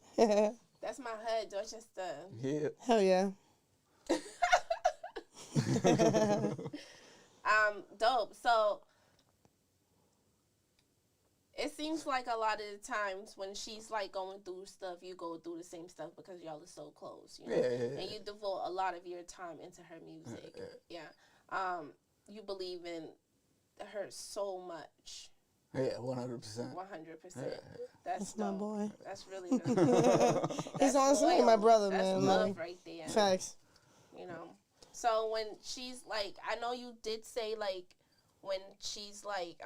That's my hood, Dorchester. Yeah. Hell yeah. Dope. So it seems like a lot of the times when she's like going through stuff, you go through the same stuff because y'all are so close, you know? Yeah. And you devote a lot of your time into her music. Yeah. You believe in her so much. Yeah, 100%. 100%. That's my dope. boy. That's really good. He's honestly like my brother, That's man. love Like, right there. facts. You know. So when she's like, I know you did say like, when she's like,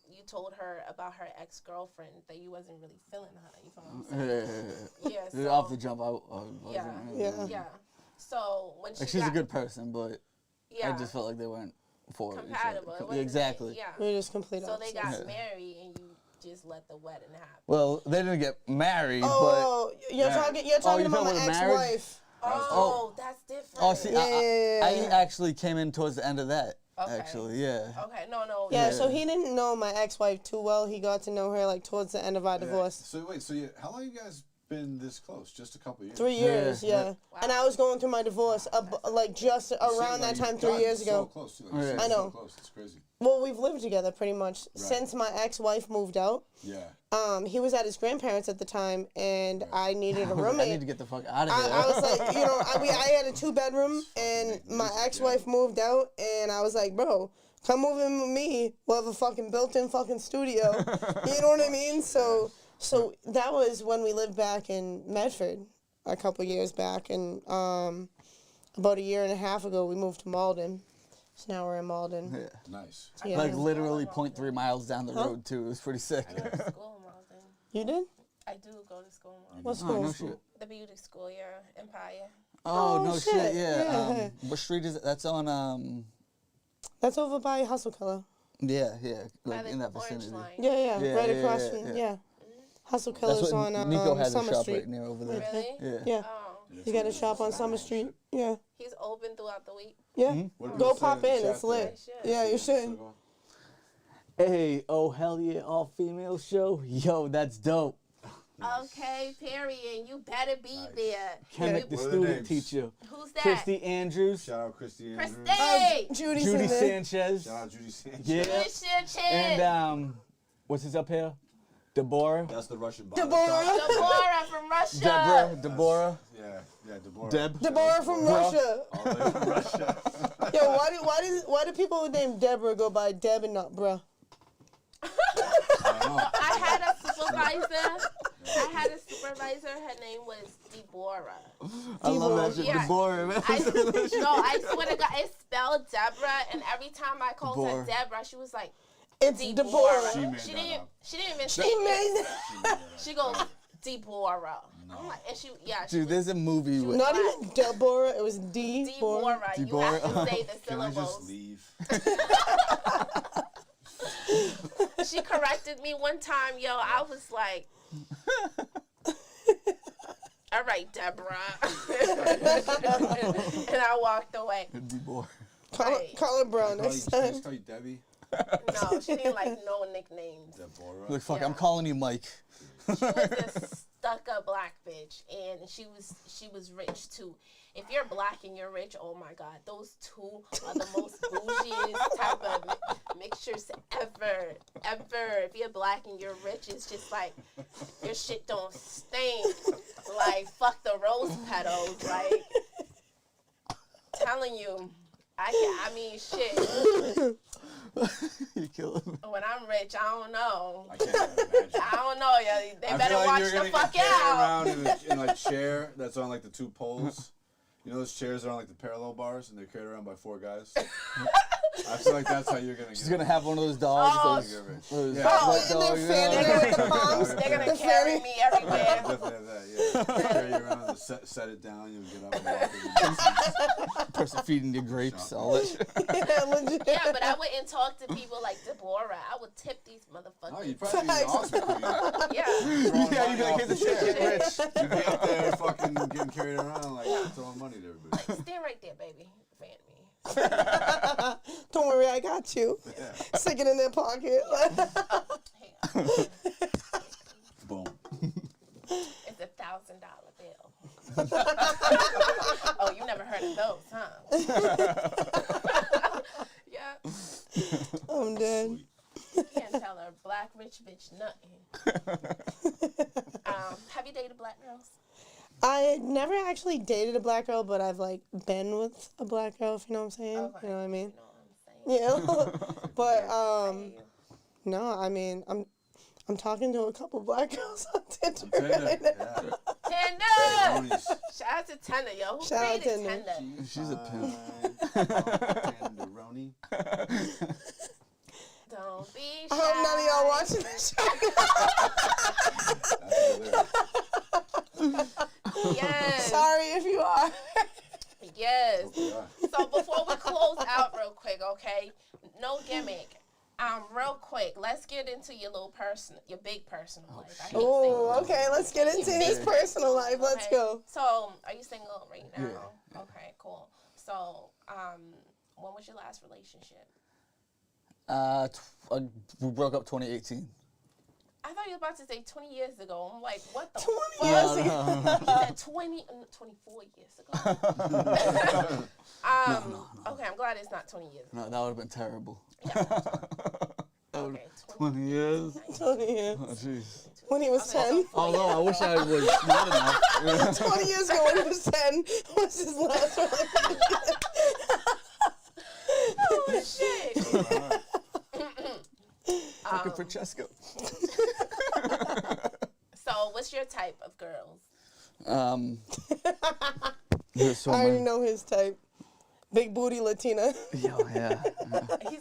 you told her about her ex-girlfriend that you wasn't really feeling her. You know what I'm saying? Yeah. So, Off the jump, I Yeah. wasn't. Yeah. So when she Like she's a got- good person, but yeah, I just felt like they weren't for each compatible. It other. wasn't- Exactly. Yeah. We're just complete So they opposites. got married and you just let the wedding happen. Well, they didn't get married, Oh, you're talking you're about talking my about marriage? ex-wife. Oh, that's different. but see, I Yeah. actually came in towards the end of that. Okay. Actually, yeah. Okay, no. Yeah, so he didn't know my ex-wife too well. He got to know her like towards the end of our divorce. So wait, how long you guys been this close? Just a couple years. 3 years, yeah. Wow. And I was going through my divorce, like just around that time, 3 years ago. So close, too. Like, Yeah. you seem I know. So close. It's crazy. Well, we've lived together pretty much since my ex-wife moved out. Yeah. He was at his grandparents at the time, and I needed a I need roommate. to get the fuck out of here. I was like, you know, I had a 2-bedroom, and my ex-wife moved out, and I was like, bro, come move in with me. We'll have a fucking built-in fucking studio. You know what I mean? So that was when we lived back in Medford a couple years back, and about a year and a half ago, we moved to Malden. So now we're in Malden. Yeah. Nice. Yeah. Like literally 0.3 miles down the road too. It was pretty sick. I go to school in Malden. You did? I do go to school in Malden. What Oh, school? no shit. The beauty school, yeah, Empire. Oh, Oh, no shit, shit. Yeah. yeah. What street is it? That's on That's over by Hustle Color. yeah, By like the in that Orange vicinity. Line. Yeah, Yeah, right yeah, across yeah, from, yeah. yeah. Hustle That's Color's what on Nico has Summer a shop Street. right near over there. Really? Yeah. Yeah. Oh, You got a shop on Summer Street. Yeah. he's open throughout the week. Yeah. What did Go we say pop the in. chat It's there? lit. should. Yeah, you should. Hey, oh hell yeah, all female show. Yo, that's dope. Okay, period. You better be there. Kemic, the What are the student names? teacher. Who's that? Christy Andrews. Shout out Christy Andrews. Christy! Judy's Judy in there. Sanchez. Shout out Judy Sanchez. Yeah. Christian And what's his up here? Deborah. That's the Russian Deborah. Deborah from Russia. Deborah. Yeah, Deborah. Deb. Deborah from Russia. All the way from Russia. Yo, why do people named Deborah go by Deb and not bruh? I had a supervisor. Her name was Deborah. I love that shit. Yeah. Deborah, man. I swear to God, it's spelled Deborah, and every time I called her Deborah, she was like, It's Deborah. She didn't even She say it. made She goes, Deborah. I'm like, and she Dude, there's a movie with. Not even Deborah, it was Deborah. You have to say the Can I just syllables. leave? She corrected me one time, yo. I was like, all right, Deborah. And I walked away. Deborah. Call her bro next Can I time. just call you Debbie? No, she didn't like no nicknames. Deborah. Like, fuck, Yeah. I'm calling you Mike. She was this stuck-up black bitch, and she was rich too. If you're black and you're rich, oh my God, those two are the most bougiest type of mixtures ever. If you're black and you're rich, it's just like your shit don't stink. Like fuck the rose petals. Like telling you, I mean shit. You kill him. When I'm rich, I don't know. I can't imagine. I don't know. Yeah, they I better feel like watch you're the gonna fuck get carried out. around in a chair that's on like the two poles. You know those chairs are on like the parallel bars and they're carried around by four guys? I feel like that's how you're going to get She's gonna have one of those dogs. Oh. Those Yeah. wet Oh, and dogs, they're you fanning know? her with the palms. They're gonna carry me everywhere. Definitely have that, yeah. Carry you around and set it down, you'll get up and walk in. Person feeding you grapes, all that shit. Yeah, legit. Yeah, but I wouldn't talk to people like Deborah. I would tip these motherfuckers. Oh, you'd probably be awesome for you. Yeah. Yeah, you'd be like, here's the shit, get rich. You'd be up there fucking getting carried around like throwing money to everybody. Stand right there, baby. Fan me. Don't worry, I got you. Yeah. Stick it in their pocket. Hang on. Boom. It's $1,000 bill. Oh, you never heard of those, huh? Yeah. I'm dead. You can't tell a black rich bitch nothing. Have you dated black girls? I never actually dated a black girl, but I've like been with a black girl, if you know what I'm saying. Okay. You know what I mean? You know what I'm saying? Yeah. But I hear you. no, I mean I'm talking to a couple black girls on Tinder. Tinder, right now. yeah. Tender! Brownies. Shout out to Tender, yo. Who Shout out created Tinder. Tender? She's a pimp. Tenderoni. Don't be shy. I hope none of y'all watching this show. That's what Yes. Sorry if you are. Yes. Yeah. So before we close out real quick, okay? No gimmick. Real quick, let's get into your big personal life. I hate Oh, single. okay. Let's get into his personal life. Let's Okay. go. So, are you single right now? Yeah. Okay, cool. So, when was your last relationship? We broke up 2018. I thought you were about to say 20 years ago. I'm like, what the 20 fuck? years You said 24 years ago. Okay, I'm glad it's not 20 years ago. No, that would have been terrible. Okay, 20 years? 20 years. Oh, jeez. When he was 10. Although I wish I was smart enough. 20 years ago when he was 10 was his last relationship. Oh, shit. Fucking Francesco. So, what's your type of girls? There's so I already many. know his type. Big booty Latina. Yo, yeah. He's,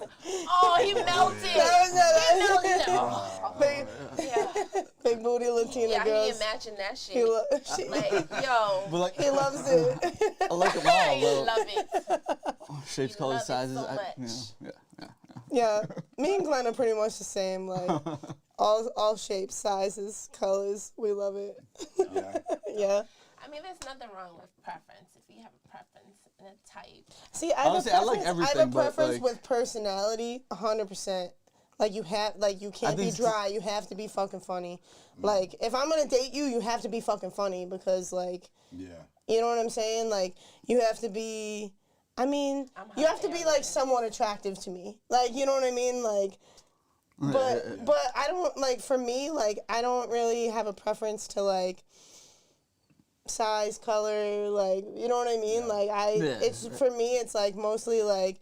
oh, he melted. He melted. Oh, Big, yeah. big booty Latina Yeah, he girls. imagined that shit. He, Like, yo. But like, he loves it. I like them all. I Though. love it. Shapes, You colors, love it sizes. so much. Yeah. Yeah, me and Glenn are pretty much the same. Like all shapes, sizes, colors. We love it. Yeah. Yeah. I mean, there's nothing wrong with preference. If you have a preference and a type. See, I have Honestly, a I preference. like I have everything, a but, preference like- with personality, 100%. Like you can't be think dry. You have to be fucking funny. Like if I'm gonna date you, you have to be fucking funny because like Yeah. you know what I'm saying. Like you have to be. I mean, you have to be like somewhat attractive to me. Like you know what I mean. Like, but I don't like for me. Like I don't really have a preference to like size, color. Like you know what I mean. Like it's for me. It's like mostly like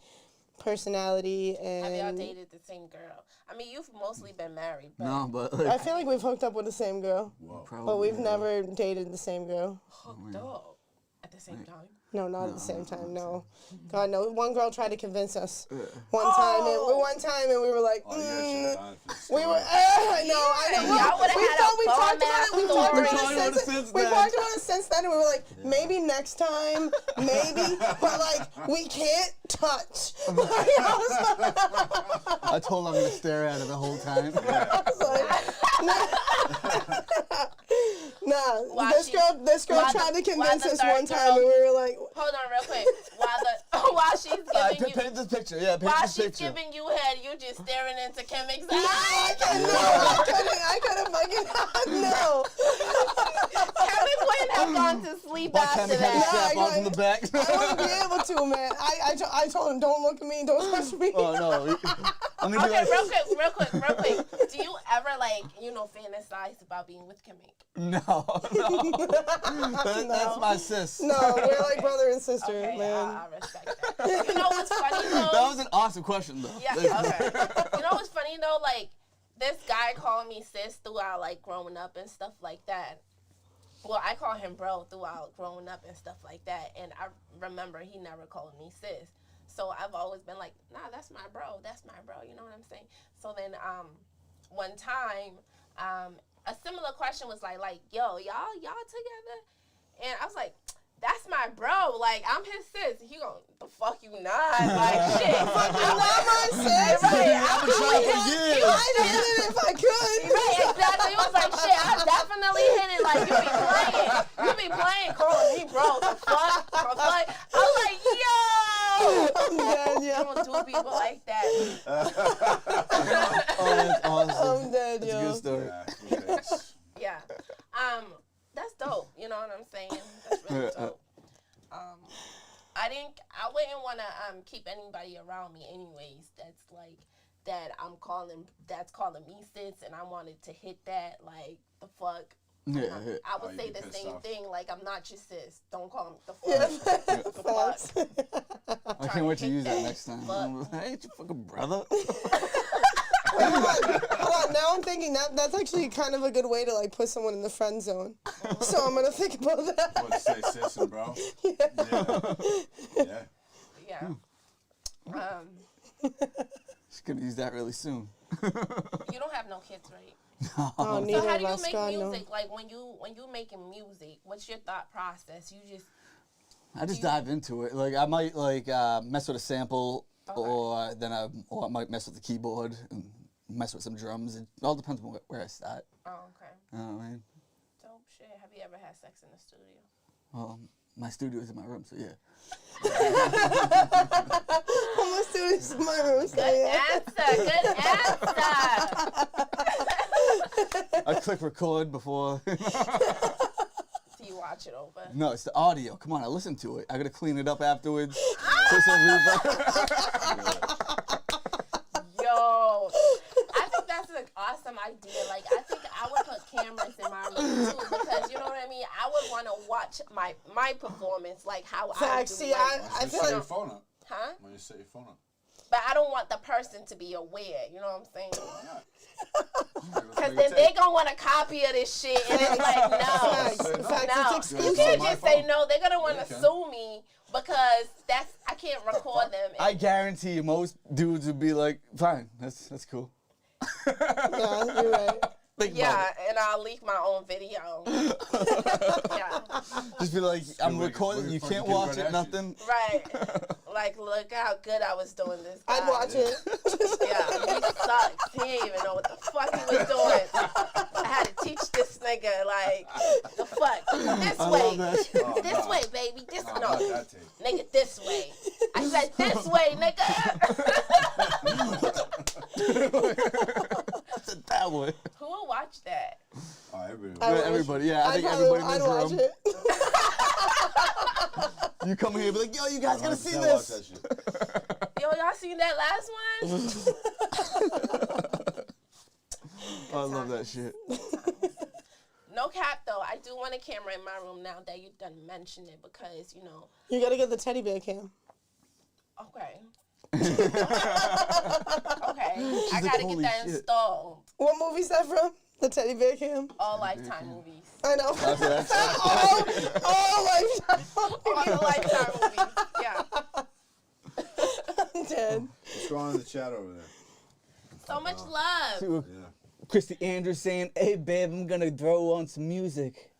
personality Have y'all and. dated the same girl? I mean, you've mostly been married, but No, but I like, feel like we've hooked up with the same girl, probably, but we've never dated the same girl. hooked up at the same time. No, not at the same time. No, God, no. One girl tried to convince us one time, and we were like, Oh, you guys should have done it for the we story. were. I know. Y'all would've had a we talked about it. We talked We about talked about it it since We then. talked about it since then, and we were like, maybe next time, maybe, but like we can't touch. I told him I'm gonna stare at her the whole time. Nah, this girl tried to convince us one time, and we were like, Hold on, real quick. While she's giving you, Paint this picture. Yeah, paint while this she's picture. giving you head, you just staring into Kemic's no, eyes. I couldn't fucking no. Kemic wouldn't have gone to sleep Why after can't we have that. strap on from the back? I wouldn't be able to, man. I told him, don't look at me, don't touch me. Oh no. I'm gonna be Okay, like, real quick. Do you ever fantasize about being with Kemic? no. That's my sis. No, we're like brother and sister, Okay, man. I respect that. You know what's funny though? That was an awesome question though. Yeah, okay. You know what's funny though? Like, this guy called me sis throughout, like, growing up and stuff like that. Well, I call him bro throughout growing up and stuff like that. And I remember he never called me sis. So I've always been like, nah, that's my bro. That's my bro. You know what I'm saying? So then one time, a similar question was like, yo, y'all together? And I was like, that's my bro. Like, I'm his sis. He gon' the fuck you not. Like, shit. Fuck you not my sis. Right. I've been trying for years. I did it if I could. Right, exactly. It was like, shit, I definitely hit it. Like, you be playing, calling me bro. The fuck? I was like, yo. I'm dead, You yo. don't do people like that. Oh, that's awesome. I'm dead, That's a yo. good story. Yeah, thanks. Yeah. That's dope. You know what I'm saying? That's really dope. I wouldn't want to keep anybody around me anyways that's calling me sis, and I wanted to hit that, like, the fuck. Yeah. I would you'd say be the pissed same off. thing, like, I'm not your sis. Don't call me the fuck. Facts. I can't wait to hit use that that. next time. Fuck. I ain't your fucking brother. Hold on, now I'm thinking that's actually kind of a good way to, like, put someone in the friend zone. So I'm gonna think about that. What, say sis and bro? Yeah. Yeah. Just gonna use that really soon. You don't have no kids, right? Oh, So neither how of do you us, make God, no. music? Like, when you making music, what's your thought process? You just I just dive into it. Like I might mess with a sample, Okay. or I might mess with the keyboard and mess with some drums. It all depends on where I start. oh, okay. You know what I mean? Dope shit. Have you ever had sex in the studio? Well, my studio is in my room, so yeah. Let's do this in my room. So, Good yeah. answer. Good answer. I click record before. Do you watch it over? No, it's the audio. Come on, I listen to it. I gotta clean it up afterwards. Put some reverb. Yo, I think that's an awesome idea. Like, I think I would put cameras in my room too, because you know what I mean. I would want to watch my performance, like how I Facts. do. See, like, I When you feel set your like phone up. huh? When you set your phone up. But I don't want the person to be aware. You know what I'm saying? Because Because then they gonna want a copy of this shit, and it's like, no, facts. no. Facts. no. It's You exclusive. can't my just say phone. no. They're gonna want Yeah, to you can. sue me because I can't record them. I guarantee you, most dudes would be like, "Fine, that's cool." Yeah, you're right. Think Yeah, about and I'll leak my own video. Yeah, it. Just be like, "I'm like recording. You fucking can't Kim watch it. Kardashian. Nothing." right. Like, look how good I was doing this. Guy. I'd watch it. Yeah, he sucks. He didn't even know what the fuck he was doing. I had to teach this nigga, like, the fuck. This I way. love that. Oh, This nah. way, baby. This Nah, no. not that tape. Nigga, this way. I said, this way, nigga. That way. Who will watch that? Oh, everybody. I would. Everybody, yeah, I think I'd everybody in I'd this watch room. it. You come here and be like, "Yo, you guys gotta 100% see watch this." that shit. Yo, y'all seen that last one? I love that shit. No cap, though. I do want a camera in my room now that you done mentioned it because, you know, You gotta get the teddy bear cam. okay. Okay, I gotta get holy that shit. installed. What movie's that from? The Teddy Bear Cam? All Lifetime movies. I know. That's all Lifetime. All the Lifetime movies. Yeah. I'm dead. What's going on in the chat over there? So much love. Yeah. Christy Andrews saying, "Hey babe, I'm gonna throw on some music."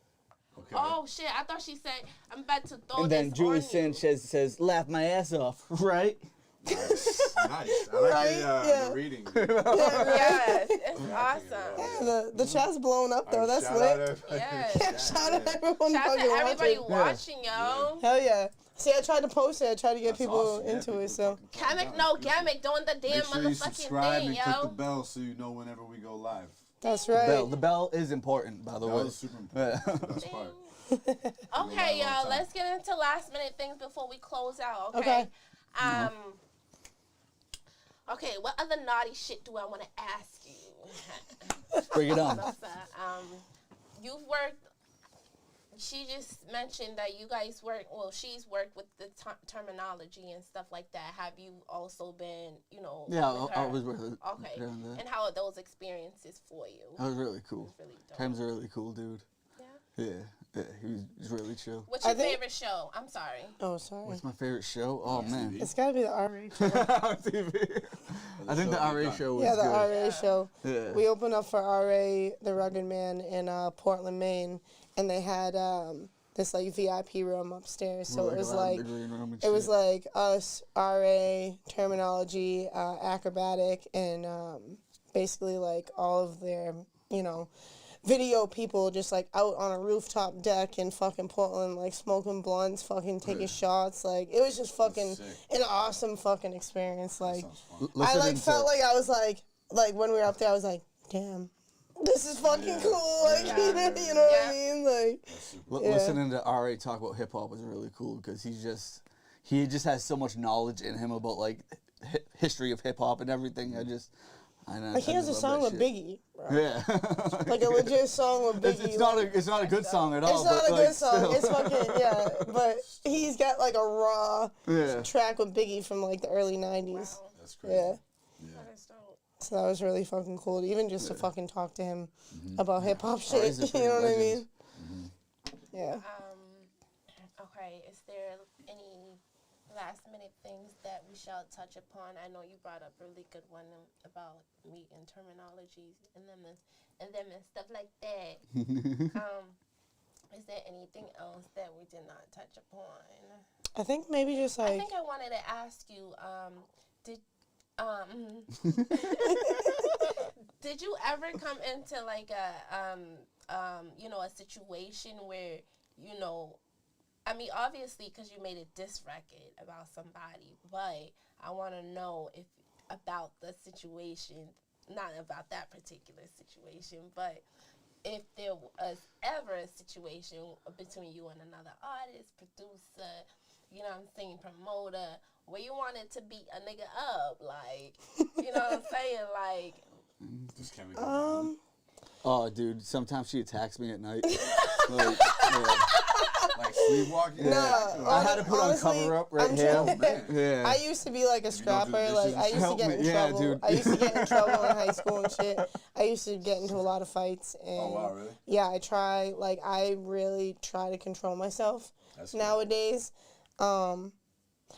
Okay. Oh shit! I thought she said I'm about to throw And then this Julie on you. Sanchez says, "Laugh my ass off." Right? Nice. Nice. I like Right? Yeah. the reading. Yes, it's awesome. Yeah, the chat's blowing up though. That's Shout out lit. everybody. Yes. Shout out everyone Shout out fucking to everybody watching. watching, yo. Hell yeah. See, I tried to post it. I tried to get That's people awesome. Yeah, into people it. So fucking Kemic, no Gimic, doing the damn Make sure you motherfucking subscribe thing, and click the yo. bell so you know whenever we go live. that's right. The bell is important, by the That way. was super important. That's the best part. Okay, Go live all y'all. the Let's get into last minute things before we close out. Okay. Okay. Okay. What other naughty shit do I want to ask you? Bring it on. You've worked. She just mentioned that you guys work. Well, she's worked with the terminology and stuff like that. Have you also been, you know? Yeah, with I her? was with her. Okay. during that. And how are those experiences for you? That was really cool. It's really dope. Tim's a really cool dude. Yeah. Yeah, he's really chill. What's I your think- favorite show? I'm sorry. Oh, sorry. What's my favorite show? Oh man, It's gotta be the RA show. TV. I think the RA show was Yeah, the good. RA show. Yeah. We opened up for RA, the Rugged Man, in Portland, Maine, and they had this like VIP room upstairs. So it was like it was like us, RA, Terminology, Acrobatic, and basically like all of their video people just like out on a rooftop deck in fucking Portland, like smoking blunts, fucking taking shots. Like it was just fucking an awesome fucking experience. Like I like felt like I was like when we were up there, I was like, damn, this is fucking cool. Like you know what I mean? Like listening to RA talk about hip hop was really cool because he just has so much knowledge in him about like history of hip hop and everything. Like he has a song with Biggie, bro. Yeah. Like a legit song with Biggie. It's not a good song at all. It's not but a like, good song. still. It's fucking but he's got like a raw Yeah. track with Biggie from like the early '90s. Wow. That's crazy. Yeah. That is dope. So that was really fucking cool. Even just to fucking talk to him about hip hop shit. he's a You know what I freaking mean? legend. Yeah. Okay, is there any last minute things that we shall touch upon? I know you brought up a really good one about meat and terminologies and them and stuff like that. Is there anything else that we did not touch upon? I think maybe just I like think I wanted to ask you, did you ever come into like a situation where, I mean, obviously, because you made a diss record about somebody, but I want to know about the situation, not about that particular situation, but if there was ever a situation between you and another artist, producer, you know what I'm saying, promoter, where you wanted to beat a nigga up, like, you know what I'm saying, like. Just can't be Oh, dude, sometimes she attacks me at night. like sleepwalking. No, I had to put honestly, on cover up right I'm here. trying- Yeah. I used to be like a don't do scrapper. dishes Like and I used to Help get me. in Yeah, trouble. dude. I used to get in trouble in high school and shit. I used to get into a lot of fights. And Oh wow, really? yeah, I really try to control myself That's good. nowadays.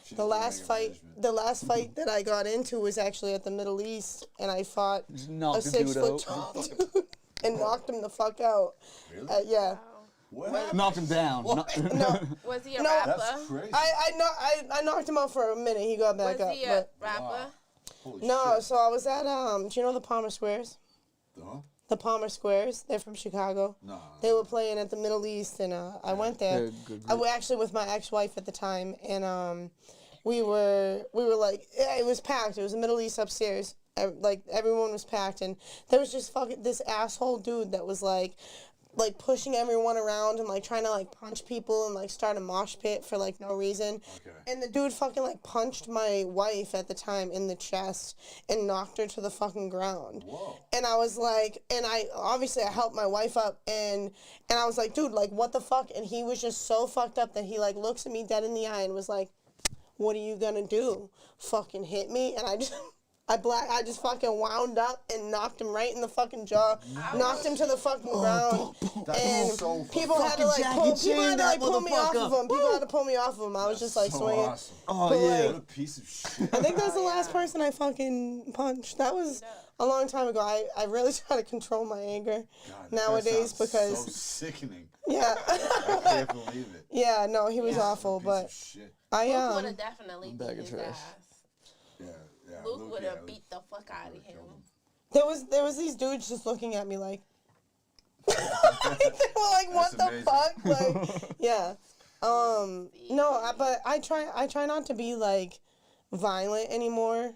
She's The doing last anger fight management. that I got into was actually at the Middle East, and I fought Just a knocked the dude 6 out. foot tall dude and knocked him the fuck out. Really? Yeah. What happened? Knocked him down. No, Was he a No. rapper? That's crazy. I knocked him out for a minute. He got back Was up. he a But rapper? Holy no, shit. so I was at do you know the Palmer Squares? Huh? The Palmer Squares. They're from Chicago. No. They were playing at the Middle East, and I went there. They're a good I group. was actually with my ex-wife at the time, and we were like, it was packed. It was the Middle East upstairs. Like everyone was packed, and there was just fucking this asshole dude that was like pushing everyone around and like trying to like punch people and like start a mosh pit for like no reason. Okay. And the dude fucking like punched my wife at the time in the chest and knocked her to the fucking ground. Whoa. And I was like, and I helped my wife up, and I was like, dude, like what the fuck? And he was just so fucked up that he like looks at me dead in the eye and was like, what are you gonna do? Fucking hit me? And I just fucking wound up and knocked him right in the fucking jaw, knocked him to the fucking ground, and so people had to like pull me off of him. People had to pull me off of him. I was just like swinging. Awesome. Oh But, yeah. like, What a piece of shit. I think that's the last person I fucking punched. That was a long time ago. I really try to control my anger God, nowadays that sounds because so sickening. yeah, I can't believe it. yeah. No, he was awful, Piece of but shit. I Luke would have definitely Bag beat of his trash. ass. Yeah, yeah. Luke would have Luke beat the fuck out of him. there was these dudes just looking at me like, they were like, what That's the fuck? Like, yeah. No, but I try not to be like violent anymore.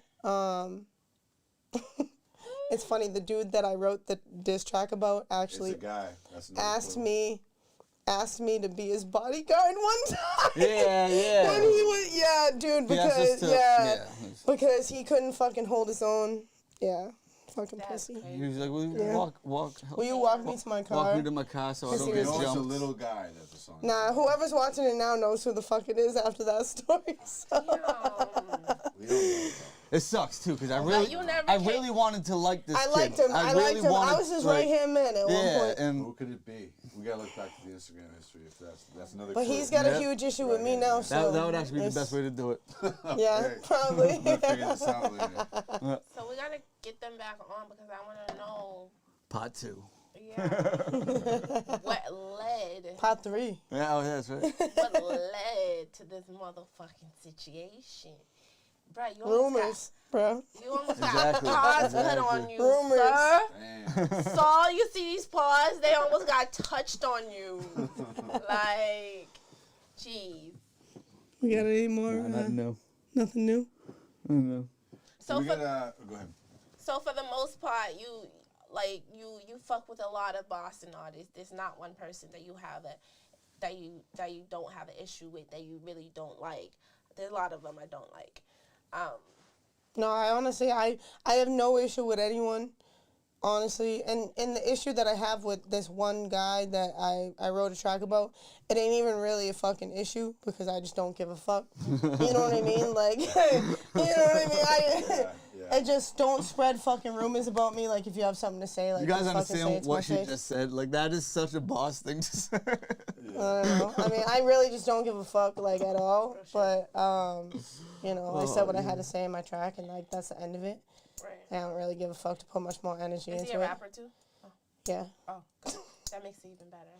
It's funny, the dude that I wrote the diss track about actually It's a guy. That's another asked me to be his bodyguard one time. Yeah, yeah. When he was, dude, because because he couldn't fucking hold his own. Yeah, fucking That's pussy. crazy. He was like, "Will you Yeah. walk Will you walk me to my car? walk me to my car so I Yes, don't he get was- It's a jumped?" little guy that the song. Nah, whoever's watching it now knows who the fuck it is after that story. So. We don't know. It sucks too, because I you never really wanted to like this I kid. liked him. I liked really him. I wanted, was his like, right hand man at one Yeah, point. and Who could it be? We gotta look back to the Instagram history if that's another. But clue. he's got a Yeah. huge issue with me now. So that would actually be the it's- best way to do it. Yeah, Okay. probably. We'll figure this out later. So we gotta get them back on because I want to know. Part 2. Yeah. What led? Pot 3. Yeah, oh, yeah, that's right. What led to this motherfucking situation? Bruh, you almost Rumors, bro. got, you almost Exactly. got paws put Exactly. on you, Rumors. sir. Damn. So you see these paws? They almost got touched on you. Like, jeez. We got any more? Nothing new. Nothing new. No. So we for gotta go ahead. so for the most part, you fuck with a lot of Boston artists. There's not one person that you have that you don't have an issue with, that you really don't like. There's a lot of them I don't like. No, I honestly, I have no issue with anyone, honestly. And the issue that I have with this one guy that I wrote a track about, it ain't even really a fucking issue because I just don't give a fuck. You know what I mean? Like, you know what I mean? I just don't spread fucking rumors about me. Like, if you have something to say, like, You guys just fucking say it understand to my what she face. just said? Like, that is such a boss thing to say. I don't know. I mean, I really just don't give a fuck, like, at all. But, you know, I said what I had to say in my track, and, like, that's the end of it. Right. I don't really give a fuck to put much more energy Is into he a it. rapper too? Yeah. Oh, good. That makes it even better.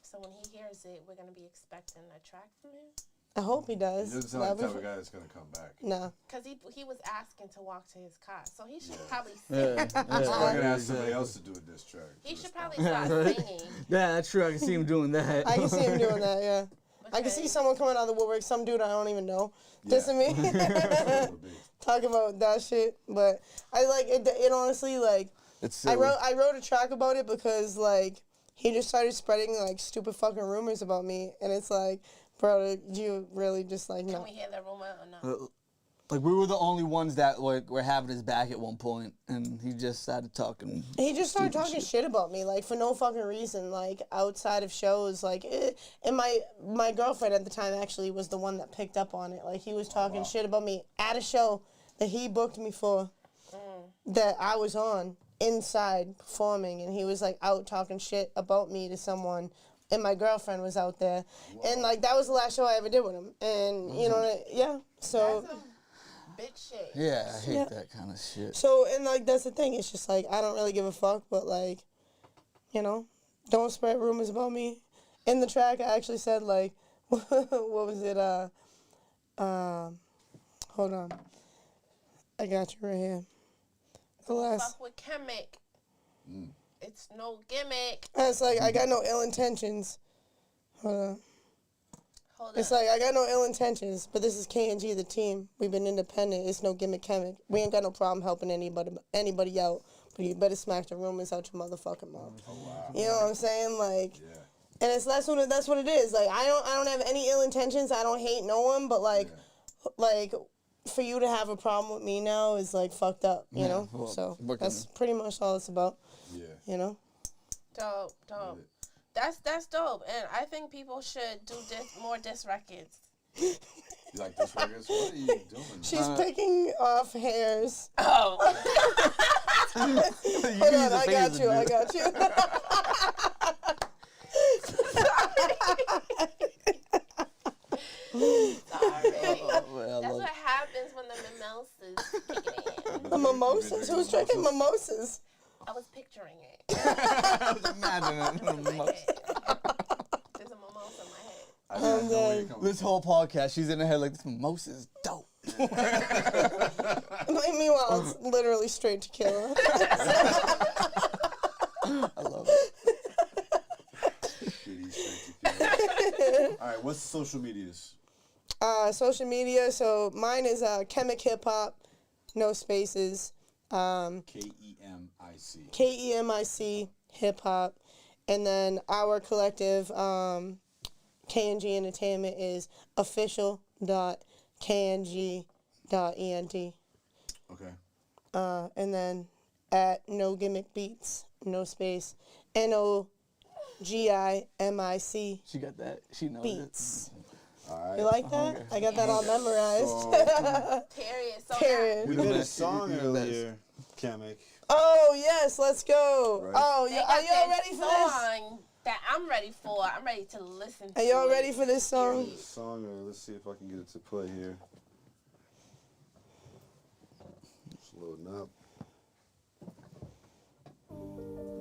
So when he hears it, we're gonna be expecting a track from him. I hope he does. He doesn't sound like the type of guy that's gonna come back. No. Cause he was asking to walk to his car, so he should probably Yeah, sing. I'm gonna ask somebody exactly. else to do a diss track. He to should respond. probably start Right. singing. Yeah, that's true. I can see him doing that. I can see him doing that, yeah. I can Okay. see someone coming out of the woodwork, some dude I don't even know, Yeah. dissing me. It would be. Talk about that shit. But I like it. It honestly, like, It's silly. I wrote a track about it because, like, he just started spreading, like, stupid fucking rumors about me. And it's like, bro, you really just, like, Can no. we hear the rumor or no? Like, we were the only ones that were having his back at one point, and he just started talking. He just started talking shit about me, like, for no fucking reason, like, outside of shows, like, and my girlfriend at the time actually was the one that picked up on it. Like, he was talking shit about me at a show that he booked me for, that I was on, inside, performing, and he was, like, out talking shit about me to someone, and my girlfriend was out there, and, like, that was the last show I ever did with him, and, you know, yeah, so... That's some bitch shit. Yeah, I hate Yeah. that kind of shit. So, and, like, that's the thing. It's just, like, I don't really give a fuck, but, like, you know, don't spread rumors about me. In the track, I actually said, like, what was it? Hold on. I got you right here. The last. Fuck with Kemic. It's no gimmick. It's like, I got no ill intentions. Hold on. Hold It's up. like, I got no ill intentions, but this is K&G, the team. We've been independent. It's no gimmick Kemic. We ain't got no problem helping anybody out, but you better smack the rumors out your motherfucking mouth. You know what I'm saying? Like, and it's that's what it is. Like, I don't have any ill intentions. I don't hate no one, but like for you to have a problem with me now is like fucked up, you know? well, So what can that's pretty much all it's about. Yeah. You know? Dope. That's dope, and I think people should do more diss records. You like this record? What are you doing? She's picking off hairs. Oh. Hold on, I got you. That's what happens when the mimosas kick in. The mimosas? Who's drinking mimosas? I was picturing it. I was imagining it. There's a mimosa in my head. And then This whole podcast, she's in her head like, this mimosa is dope. meanwhile, it's literally straight tequila. I love it. Shitty straight tequila. All right, what's the social medias? Social media, so mine is Kemic Hip Hop, no spaces. Kemic. Kemic Hip Hop. And then our collective, KNG Entertainment, is official.kng.ent. Okay. And then at No Gimic Beats, no space, NOGIMIC She got that. She knows Beats. All right. You like that? I got that all memorized. Period. So Period. We did a song earlier, Kemic. Oh, yes, let's go. Right. Oh, they yeah. got Are y'all this ready for this? song that I'm ready for. I'm ready to listen to Are y'all it. ready for this song? The song, let's see if I can get it to play here. Just loading up.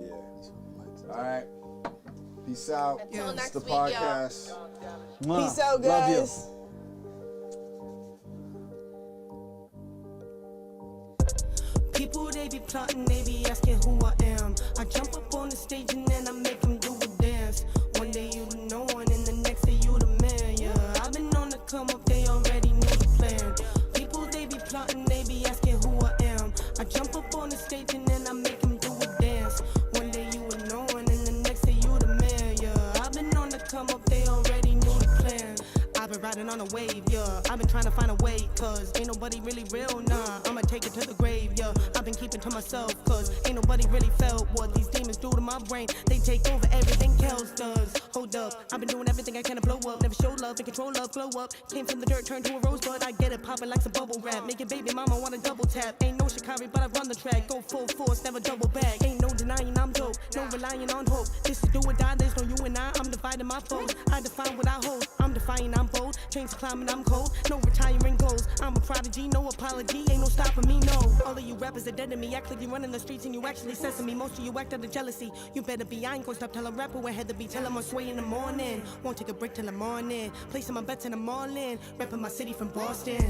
Yeah. All right. Peace out. Until It's next the week, y'all. podcast. Peace out, Love you. guys. People, they be plotting, they be asking who I am. I jump up on the stage and then I make them do a dance. One day you the no one and the next day you the man, yeah. I've been on the come up, they already knew the plan. People, they be plotting, they be asking who I am. I jump up on the stage and then I make them do a dance. One day you were no one and the next day you the man, yeah. I've been on the come up, they already knew the plan. I've been riding on a wave, yeah. I've been trying to find a way, cause ain't nobody really real, nah. I'ma take it to the grave, yeah. I've been keeping to myself, cause ain't nobody really felt what these demons do to my brain. They take over everything else does. Hold up, I've been doing everything I can to blow up. Never show love and control love, glow up. Came from the dirt, turned to a rosebud. I get it popping like some bubble wrap. Make your baby mama wanna double tap. Ain't no Shikari, but I run the track. Go full force, never double back. Ain't no denying I'm dope, no relying on hope. This is do or die, there's no you and I'm dividing my foes. I define what I hold, I'm defying, I'm bold. Change the climate, I'm cold, no retiring goals. I'm a prodigy, no apology, ain't no stopping me, no. All of you rappers are dead to me, act like you running the streets and you actually sesame. Most of you act out of jealousy, you better be, I ain't gonna stop telling rapper where head to be. Tell 'em I'm sway in the morning, won't take a break till the morning. Placing my bets in the morning, repping my city from Boston.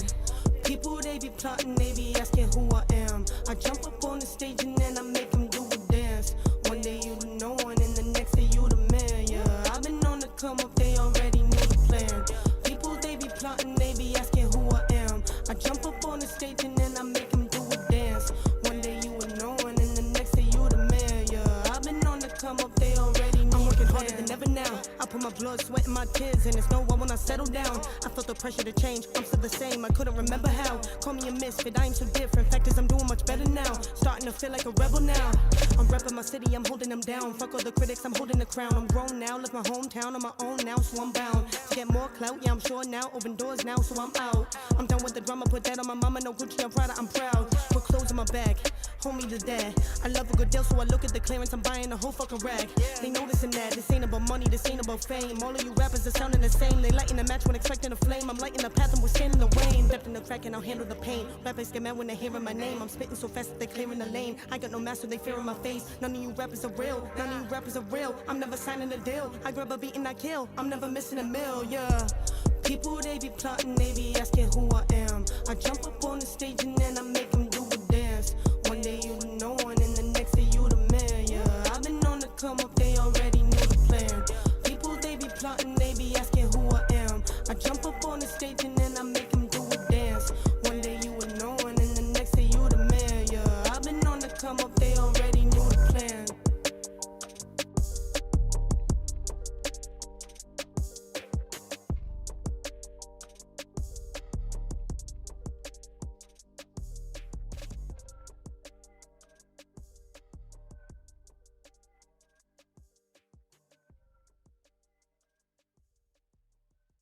People, they be plotting, they be asking who I am. I jump up on the stage and then I make them do a dance. One day you the no one and the next day you the man, yeah. I've been on the come up, they already knew the plan. People, they be plotting, they be asking who I am. I jump up on the stage and then I make them do a dance. One day you were no one and the next day you the man, yeah. I've been on the come up, they already knew. I'm working harder than ever now. I put my blood, sweat, and my tears, and it's no one when I settle down. I felt the pressure to change, I'm still the same, I couldn't remember how. Call me a misfit, I am so different. Fact is, I'm doing much better now. Starting to feel like a rebel now. I'm repping my city, I'm holding them down. Fuck all the critics, I'm holding the crown. I'm grown now, left my hometown on my own now, so I'm bound to get more clout. Yeah, I'm sure now, open doors now, so I'm out. I'm done with the drama, put that on my mama, no Gucci, I'm proud, I'm proud. Put clothes on my back, homie to dad. I love a good deal, so I look at the clearance, I'm buying the whole fucking rack. They noticing that, this ain't about money, this ain't about fame. All of you rappers are sounding the same, they lighting the match when expecting a flame. I'm lighting the path and we're standing the rain. Depth in the crack and I'll handle the pain. Rappers get mad when they hearing my name, I'm spitting so fast that they clearing the lane. I got no master, they fearing my face. None of you rappers are real, none of you rappers are real. I'm never signing a deal, I grab a beat and I kill. I'm never missing a meal, yeah. People, they be plotting, they be asking who I am. I jump up on the stage and then I make them do a dance. One day you the no one and the next day you the man, yeah. I've been on the come up, they already knew the plan. People, they be plotting, they be asking who I am. I jump up on the stage and then I make